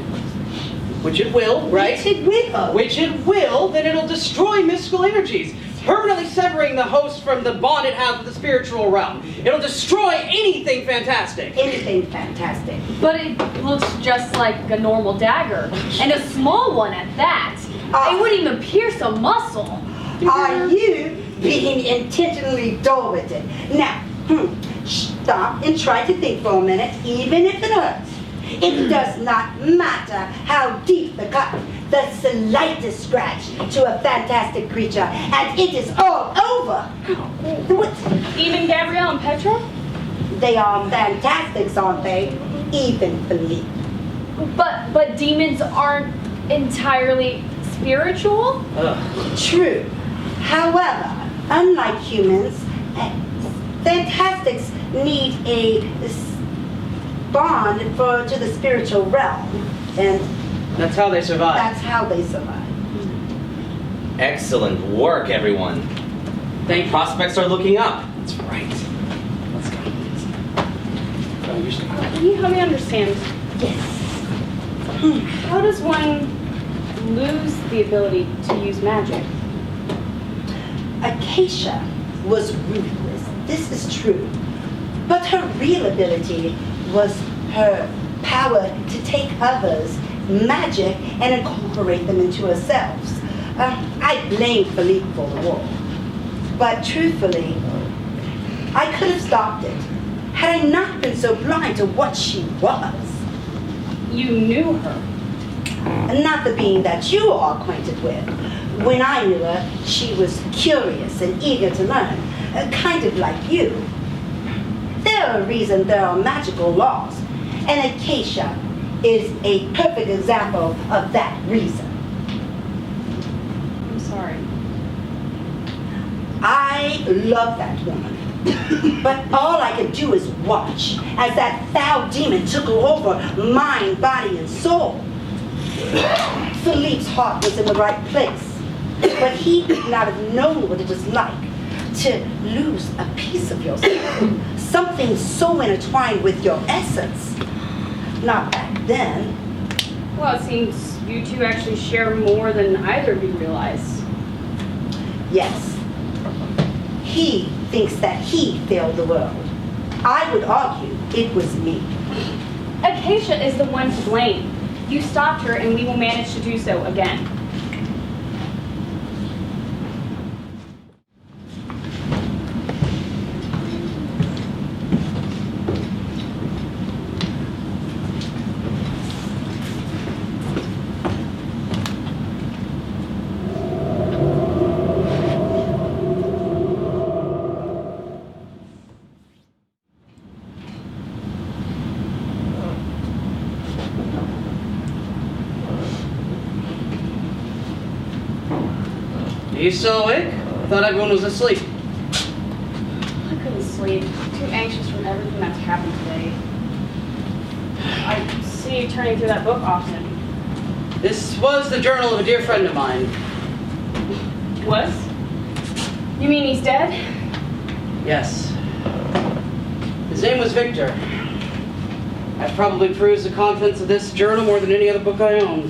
[SPEAKER 10] which it will, right?
[SPEAKER 11] Which it will.
[SPEAKER 10] Which it will, then it'll destroy mystical energies, permanently severing the host from the bond it has with the spiritual realm. It'll destroy anything fantastic.
[SPEAKER 11] Anything fantastic.
[SPEAKER 1] But it looks just like a normal dagger. And a small one at that. It wouldn't even pierce a muscle.
[SPEAKER 11] Are you being intentionally dull with it? Now, stop and try to think for a minute, even if it hurts. It does not matter how deep the cut. the slightest scratch to a fantastic creature, and it is all over. What?
[SPEAKER 1] Even Gabrielle and Petra?
[SPEAKER 11] They are fantastics, aren't they? Even Philippe.
[SPEAKER 13] But demons aren't entirely spiritual?
[SPEAKER 11] True. However, unlike humans, fantastics need a bond to the spiritual realm, and
[SPEAKER 10] That's how they survive.
[SPEAKER 11] that's how they survive.
[SPEAKER 7] Excellent work, everyone.
[SPEAKER 10] Thank you.
[SPEAKER 7] Prospects are looking up.
[SPEAKER 10] That's right. Let's go.
[SPEAKER 1] Can you help me understand?
[SPEAKER 11] Yes.
[SPEAKER 1] How does one lose the ability to use magic?
[SPEAKER 11] Acacia was ruthless. This is true. But her real ability was her power to take others' magic and incorporate them into herself. I blame Philippe for the war. But truthfully, I could have stopped it had I not been so blind to what she was.
[SPEAKER 1] You knew her.
[SPEAKER 11] Not the being that you are acquainted with. When I knew her, she was curious and eager to learn, kind of like you. There are a reason there are magical laws, and Acacia is a perfect example of that reason.
[SPEAKER 1] I'm sorry.
[SPEAKER 11] I love that woman. But all I could do is watch as that foul demon took over mind, body, and soul. Philippe's heart was in the right place, but he could not have known what it was like to lose a piece of yourself, something so intertwined with your essence. Not back then.
[SPEAKER 1] Well, it seems you two actually share more than either of you realize.
[SPEAKER 11] Yes. He thinks that he failed the world. I would argue it was me.
[SPEAKER 1] Acacia is the one to blame. You stopped her, and we will manage to do so again.
[SPEAKER 10] Are you still awake? I thought everyone was asleep.
[SPEAKER 1] I couldn't sleep. Too anxious from everything that's happened today. I see you turning through that book often.
[SPEAKER 10] This was the journal of a dear friend of mine.
[SPEAKER 1] Was? You mean he's dead?
[SPEAKER 10] Yes. His name was Victor. I've probably perused the contents of this journal more than any other book I own.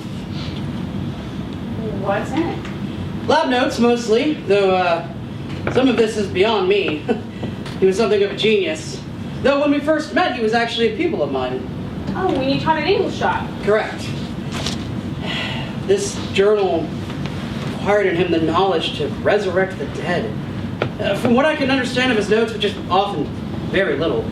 [SPEAKER 1] What's in it?
[SPEAKER 10] Lab notes, mostly, though some of this is beyond me. He was something of a genius. Though when we first met, he was actually a pupil of mine.
[SPEAKER 1] Oh, when you taught an English shop.
[SPEAKER 10] Correct. This journal acquired in him the knowledge to resurrect the dead. From what I can understand of his notes, which is often very little,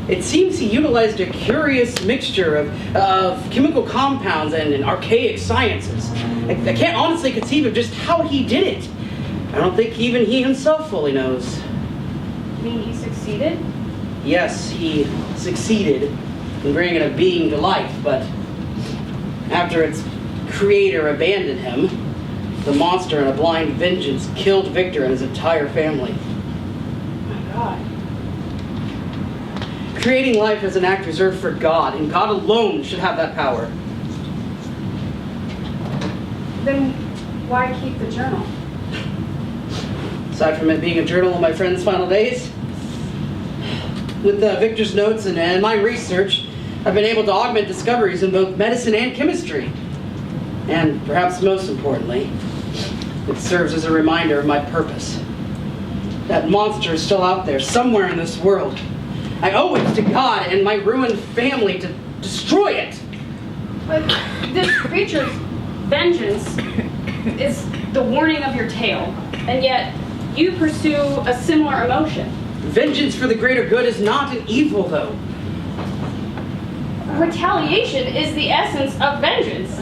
[SPEAKER 10] it seems he utilized a curious mixture of chemical compounds and archaic sciences. I can't honestly conceive of just how he did it. I don't think even he himself fully knows.
[SPEAKER 1] You mean he succeeded?
[SPEAKER 10] Yes, he succeeded in bringing a being to life, but after its creator abandoned him, the monster in a blind vengeance killed Victor and his entire family.
[SPEAKER 1] Oh my God.
[SPEAKER 10] Creating life is an act reserved for God, and God alone should have that power.
[SPEAKER 1] Then why keep the journal?
[SPEAKER 10] Aside from it being a journal of my friend's final days, with Victor's notes and my research, I've been able to augment discoveries in both medicine and chemistry. And perhaps most importantly, it serves as a reminder of my purpose. That monster is still out there, somewhere in this world. I owe it to God and my ruined family to destroy it.
[SPEAKER 1] But this creature's vengeance is the warning of your tale, and yet you pursue a similar emotion.
[SPEAKER 10] Vengeance for the greater good is not an evil, though.
[SPEAKER 1] Retaliation is the essence of vengeance.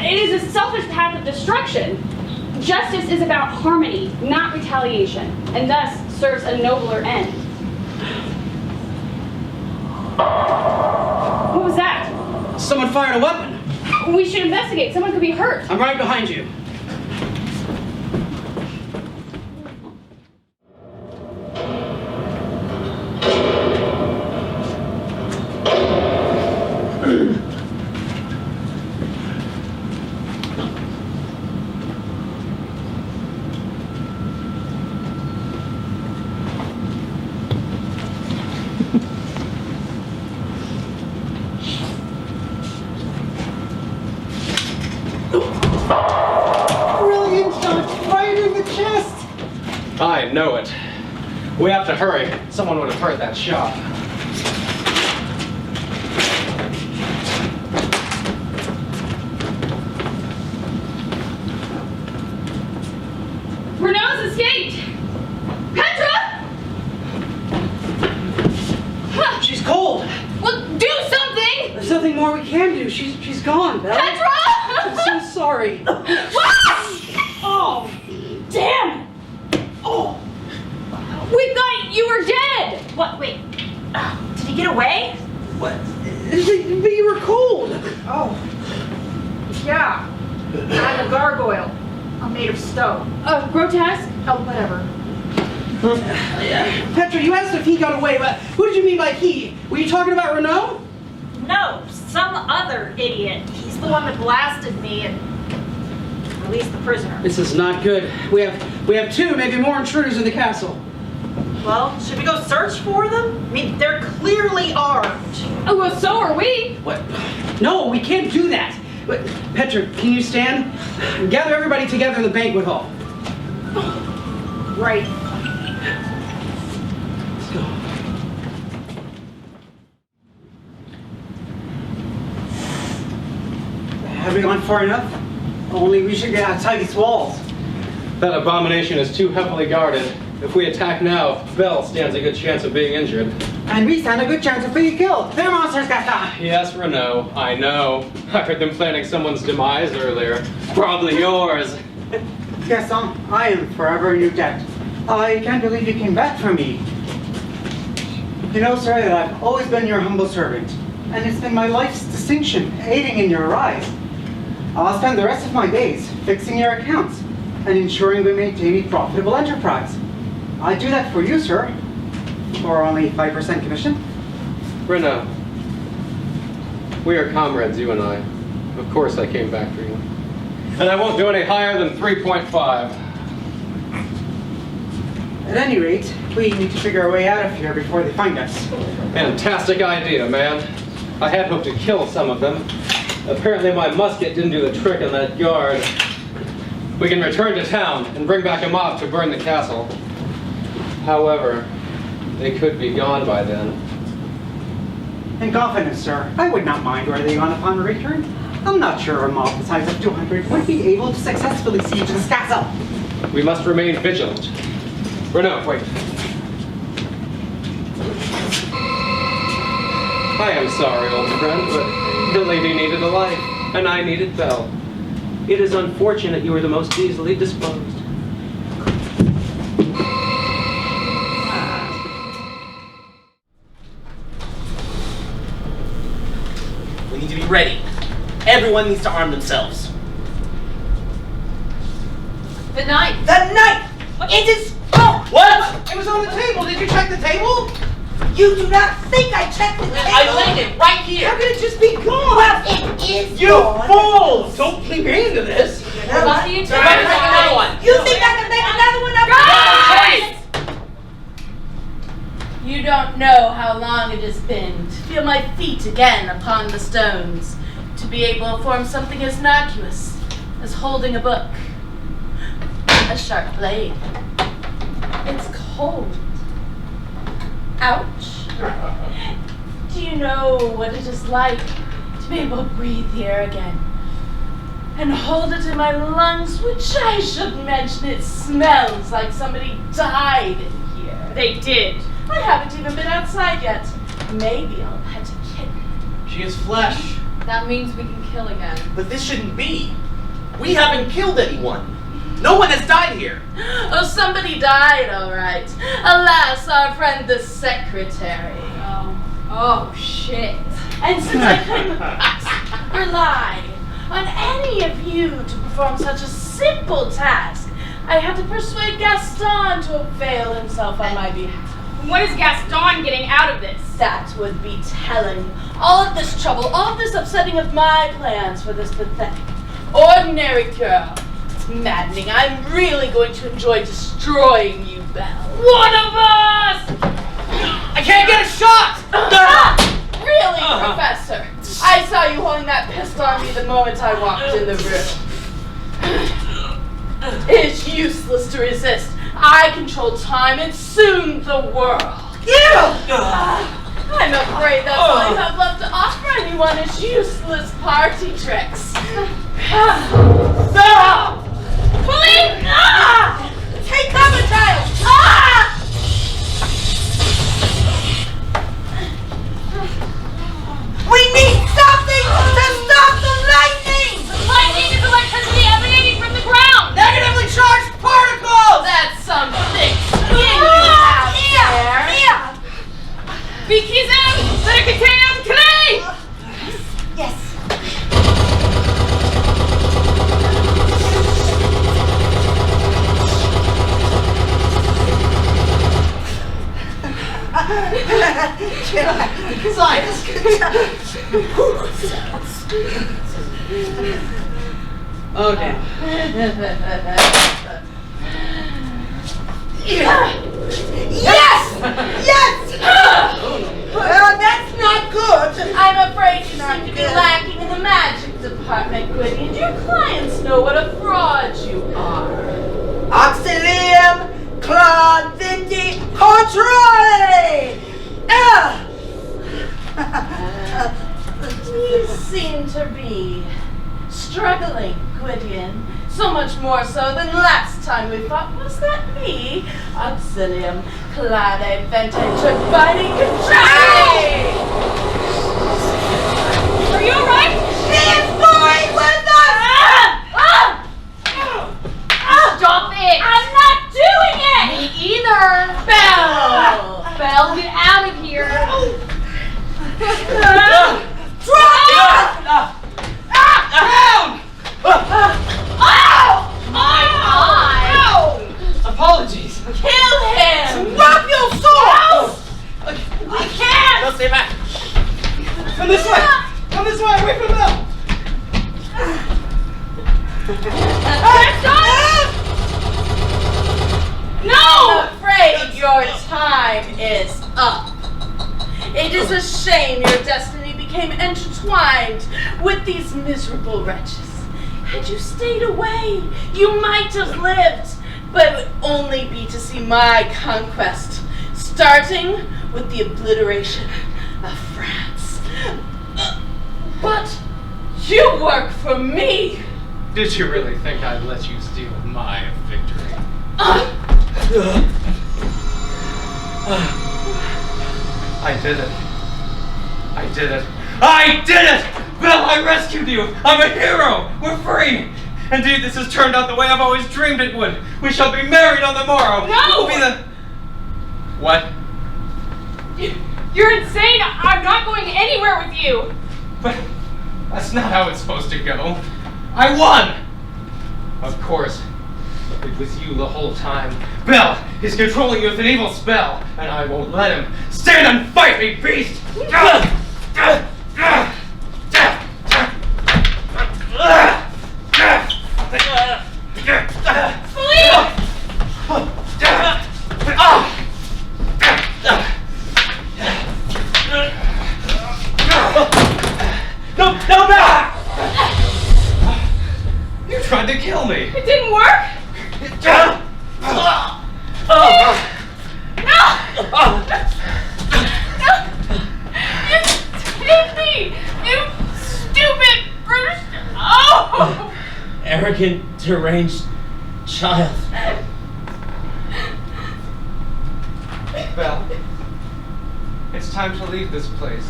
[SPEAKER 1] It is a selfish path of destruction. Justice is about harmony, not retaliation, and thus serves a nobler end. What was that?
[SPEAKER 10] Someone fired a weapon.
[SPEAKER 1] We should investigate. Someone could be hurt.
[SPEAKER 10] I'm right behind you.
[SPEAKER 4] Brilliant shot! Right in the chest!
[SPEAKER 3] I know it. We have to hurry. Someone would have heard that shot.
[SPEAKER 1] Renault's escaped! Petra! Huh.
[SPEAKER 10] She's cold.
[SPEAKER 1] Well, do something!
[SPEAKER 10] There's nothing more we can do. She's gone, Belle.
[SPEAKER 1] Petra!
[SPEAKER 10] I'm so sorry.
[SPEAKER 1] Oh, damn! Oh, we thought you were dead!
[SPEAKER 9] What? Wait. Did he get away?
[SPEAKER 10] What? But you were cold.
[SPEAKER 9] Oh. Yeah. I'm a gargoyle. I'm made of stone.
[SPEAKER 1] Grotesque?
[SPEAKER 9] Oh, whatever.
[SPEAKER 10] Petra, you asked if he got away, but who did you mean by he? Were you talking about Renault?
[SPEAKER 9] No, some other idiot. He's the one that blasted me and released the prisoner.
[SPEAKER 10] This is not good. We have two, maybe more intruders in the castle.
[SPEAKER 9] Well, should we go search for them? I mean, they're clearly armed.
[SPEAKER 1] Oh, well, so are we.
[SPEAKER 10] What? No, we can't do that. But, Petra, can you stand? Gather everybody together in the banquet hall.
[SPEAKER 9] Right.
[SPEAKER 10] Let's go.
[SPEAKER 4] Have we gone far enough? Only we should get outside these walls.
[SPEAKER 3] That abomination is too heavily guarded. If we attack now, Belle stands a good chance of being injured.
[SPEAKER 4] And we stand a good chance of being killed. They're monsters, Gaston!
[SPEAKER 3] Yes, Renault, I know. I heard them planning someone's demise earlier. Probably yours.
[SPEAKER 4] Gaston, I am forever in your debt. I can't believe you came back for me. You know, sir, that I've always been your humble servant. And it's been my life's distinction, aiding in your rise. I'll spend the rest of my days fixing your accounts and ensuring we maintain a profitable enterprise. I do that for you, sir. For only 5% commission.
[SPEAKER 3] Renault, we are comrades, you and I. Of course I came back for you. And I won't do any higher than 3.5.
[SPEAKER 4] At any rate, we need to figure our way out of here before they find us.
[SPEAKER 3] Fantastic idea, man. I had hoped to kill some of them. Apparently my musket didn't do the trick on that guard. We can return to town and bring back a mob to burn the castle. However, they could be gone by then.
[SPEAKER 4] In confidence, sir, I would not mind where they gone upon return. I'm not sure a mob the size of 200 would be able to successfully siege this castle.
[SPEAKER 3] We must remain vigilant. Renault, wait. I am sorry, old friend, but the lady needed a life, and I needed Belle. It is unfortunate you were the most easily disposed.
[SPEAKER 7] We need to be ready. Everyone needs to arm themselves.
[SPEAKER 8] The knife.
[SPEAKER 11] The knife! It is gone!
[SPEAKER 7] What?
[SPEAKER 10] It was on the table. Did you check the table?
[SPEAKER 11] You do not think I checked the table?
[SPEAKER 7] I laid it right here.
[SPEAKER 11] How could it just be gone? Well, it is
[SPEAKER 7] You
[SPEAKER 11] gone.
[SPEAKER 7] fools! Don't keep me into this.
[SPEAKER 8] What do you
[SPEAKER 7] Go ahead and make another one.
[SPEAKER 11] You think I can make another one up?
[SPEAKER 8] You don't know how long it has been to feel my feet again upon the stones, to be able to form something as innocuous as holding a book. A sharp blade. It's cold. Ouch. Do you know what it is like to be able to breathe here again? And hold it in my lungs, which I should mention it smells like somebody died in here.
[SPEAKER 9] They did.
[SPEAKER 8] I haven't even been outside yet. Maybe I'll pet a kitten.
[SPEAKER 10] She is flesh.
[SPEAKER 6] That means we can kill again.
[SPEAKER 7] But this shouldn't be. We haven't killed anyone. No one has died here.
[SPEAKER 8] Oh, somebody died, all right. Alas, our friend the secretary.
[SPEAKER 6] Oh, shit.
[SPEAKER 8] And since I couldn't rely on any of you to perform such a simple task, I had to persuade Gaston to avail himself on my behalf.
[SPEAKER 1] What is Gaston getting out of this?
[SPEAKER 8] That would be telling. All of this trouble, all of this upsetting of my plans for this pathetic, ordinary girl. It's maddening. I'm really going to enjoy destroying you, Belle.
[SPEAKER 1] One of us!
[SPEAKER 7] I can't get a shot!
[SPEAKER 8] Really, Professor? I saw you holding that pistol on me the moment I walked in the room. It's useless to resist. I control time and soon the world. I'm afraid that's all you have left to offer anyone is useless party tricks. No! Please! Take cover, child!
[SPEAKER 11] We need something to stop the lightning!
[SPEAKER 1] Lightning is electricity emanating from the ground!
[SPEAKER 7] Negatively charged particles!
[SPEAKER 8] That's something skin you have there.
[SPEAKER 1] Bikizem! Verikatam Kray!
[SPEAKER 11] Yes.
[SPEAKER 7] Science!
[SPEAKER 10] Okay.
[SPEAKER 11] Yes! Yes! That's not good.
[SPEAKER 8] I'm afraid you seem to be lacking in the magic department, Gwydion. Your clients know what a fraud you are.
[SPEAKER 11] Auxilium Claude Vindi Control!
[SPEAKER 8] You seem to be struggling, Gwydion. So much more so than last time we fought. Was that me? Auxilium Clade Vente Turbine Contracting!
[SPEAKER 1] Are you alright?
[SPEAKER 11] He is going with us!
[SPEAKER 1] Stop it! I'm not doing it!
[SPEAKER 6] Me either.
[SPEAKER 8] Belle!
[SPEAKER 6] Belle, get out of here.
[SPEAKER 11] Drop it!
[SPEAKER 7] Apologies.
[SPEAKER 8] Kill him!
[SPEAKER 11] Drop your sword!
[SPEAKER 8] We can't!
[SPEAKER 7] Don't stay back.
[SPEAKER 10] Come this way! Come this way! Away from them!
[SPEAKER 8] No! I'm afraid your time is up. It is a shame your destiny became intertwined with these miserable wretches. Had you stayed away, you might have lived, but it would only be to see my conquest, starting with the obliteration of France. But you work for me!
[SPEAKER 3] Did you really think I'd let you steal my victory? I did it. I did it. I did it! Belle, I rescued you! I'm a hero! We're free! Indeed, this has turned out the way I've always dreamed it would. We shall be married on the morrow.
[SPEAKER 1] No!
[SPEAKER 3] We'll be the... What?
[SPEAKER 1] You're insane! I'm not going anywhere with you!
[SPEAKER 3] But that's not how it's supposed to go. I won! Of course. It was you the whole time. Belle, he's controlling you with an evil spell, and I won't let him. Stand and fight me, beast! No, Belle! You tried to kill me.
[SPEAKER 1] It didn't work?
[SPEAKER 8] No! You saved me! You stupid first! Oh!
[SPEAKER 7] Arrogant, deranged child.
[SPEAKER 3] Belle, it's time to leave this place.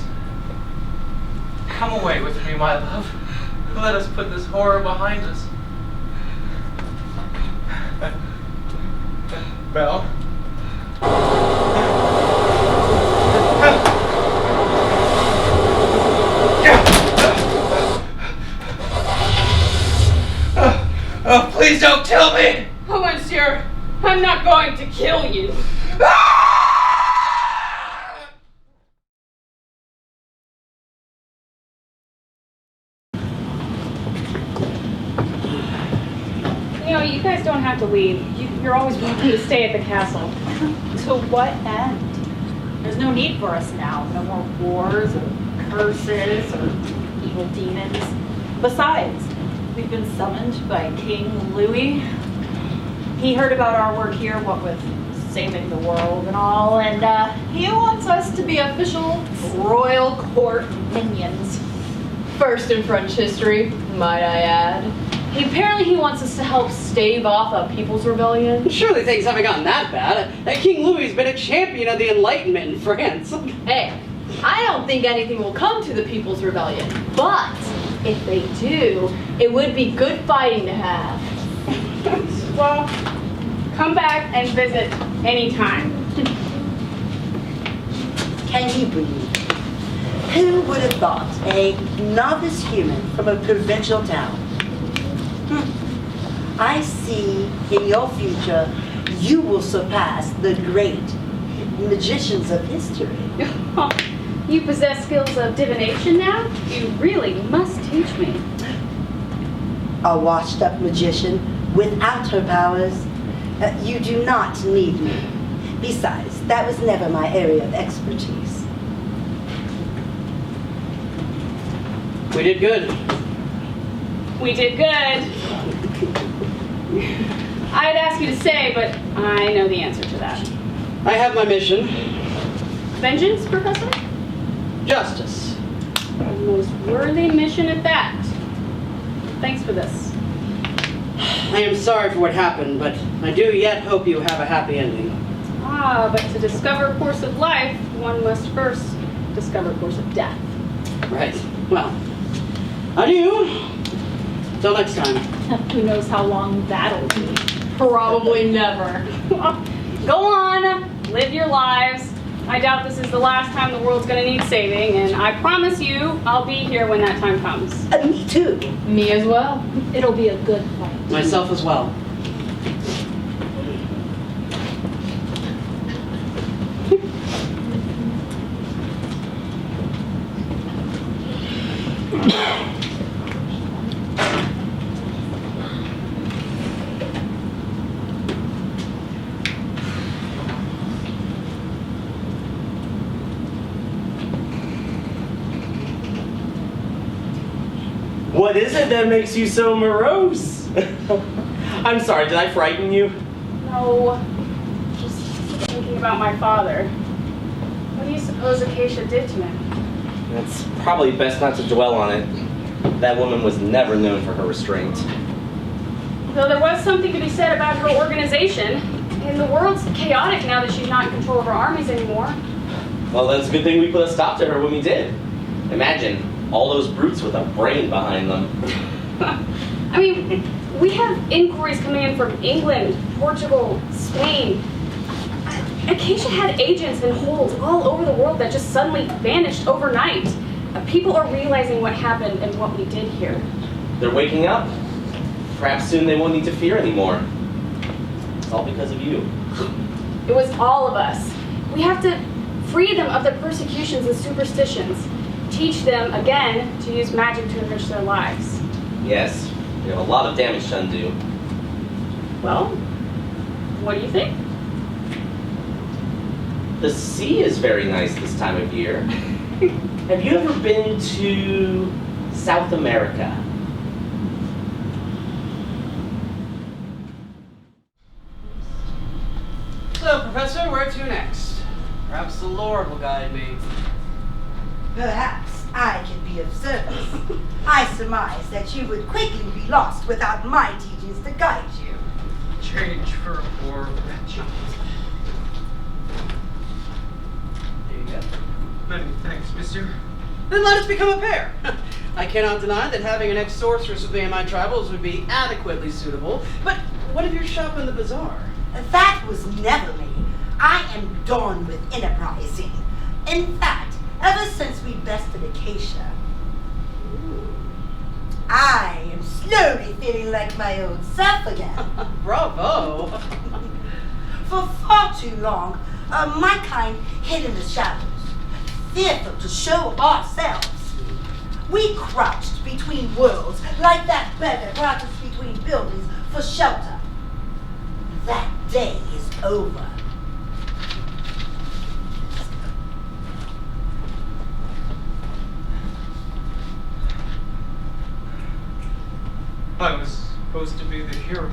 [SPEAKER 3] Come away with me, my love. Let us put this horror behind us. Belle? Oh, please don't kill me!
[SPEAKER 1] Oh, monsieur, I'm not going to kill you. You know, you guys don't have to leave. You're always welcome to stay at the castle.
[SPEAKER 9] To what end? There's no need for us now. No more wars or curses or evil demons. Besides, we've been summoned by King Louis. He heard about our work here, what with saving the world and all, and he wants us to be official royal court minions.
[SPEAKER 6] First in French history, might I add. Apparently he wants us to help stave off a people's rebellion.
[SPEAKER 10] Surely things haven't gotten that bad. King Louis has been a champion of the Enlightenment in France.
[SPEAKER 6] Hey, I don't think anything will come to the people's rebellion, but if they do, it would be good fighting to have.
[SPEAKER 1] Well, come back and visit anytime.
[SPEAKER 11] Can you believe? Who would have thought a novice human from a provincial town? I see in your future you will surpass the great magicians of history.
[SPEAKER 1] You possess skills of divination now? You really must teach me.
[SPEAKER 11] A washed-up magician without her powers. You do not need me. Besides, that was never my area of expertise.
[SPEAKER 10] We did good.
[SPEAKER 1] We did good. I'd ask you to stay, but I know the answer to that.
[SPEAKER 10] I have my mission.
[SPEAKER 1] Vengeance, Professor?
[SPEAKER 10] Justice.
[SPEAKER 1] A most worthy mission at that. Thanks for this.
[SPEAKER 10] I am sorry for what happened, but I do yet hope you have a happy ending.
[SPEAKER 1] Ah, but to discover a course of life, one must first discover a course of death.
[SPEAKER 10] Right. Well, adieu. Till next time.
[SPEAKER 9] Who knows how long that'll be.
[SPEAKER 6] Probably never.
[SPEAKER 1] Go on, live your lives. I doubt this is the last time the world's gonna need saving, and I promise you, I'll be here when that time comes.
[SPEAKER 11] Me too.
[SPEAKER 6] Me as well.
[SPEAKER 9] It'll be a good fight.
[SPEAKER 10] Myself as well.
[SPEAKER 7] What is it that makes you so morose? I'm sorry, did I frighten you?
[SPEAKER 1] No, just thinking about my father. What do you suppose Acacia did to him?
[SPEAKER 7] It's probably best not to dwell on it. That woman was never known for her restraint.
[SPEAKER 1] Though there was something to be said about her organization, and the world's chaotic now that she's not in control of her armies anymore.
[SPEAKER 7] Well, that's a good thing we put a stop to her when we did. Imagine all those brutes with a brain behind them.
[SPEAKER 1] I mean, we have inquiries coming in from England, Portugal, Spain. Acacia had agents and holds all over the world that just suddenly vanished overnight. People are realizing what happened and what we did here.
[SPEAKER 7] They're waking up. Perhaps soon they won't need to fear anymore. It's all because of you.
[SPEAKER 1] It was all of us. We have to free them of their persecutions and superstitions. Teach them, again, to use magic to enrich their lives.
[SPEAKER 7] Yes, we have a lot of damage to undo.
[SPEAKER 1] Well, what do you think?
[SPEAKER 7] The sea is very nice this time of year. Have you ever been to South America?
[SPEAKER 10] So, Professor, where to next? Perhaps the Lord will guide me.
[SPEAKER 11] Perhaps I can be of service. I surmise that you would quickly be lost without my teachings to guide you.
[SPEAKER 3] Change for a poor wretch.
[SPEAKER 10] There you go.
[SPEAKER 3] Many thanks, mister.
[SPEAKER 10] then let us become a pair. I cannot deny that having an ex-sorceress with me in my travels would be adequately suitable, but what of your shop in the bazaar?
[SPEAKER 11] That was never me. I am done with enterprising. In fact, ever since we bested Acacia, I am slowly feeling like my old self again.
[SPEAKER 10] Bravo!
[SPEAKER 11] For far too long, my kind hid in the shadows, fearful to show ourselves. We crouched between worlds like that beggar crouches between buildings for shelter. That day is over.
[SPEAKER 3] I was supposed to be the hero.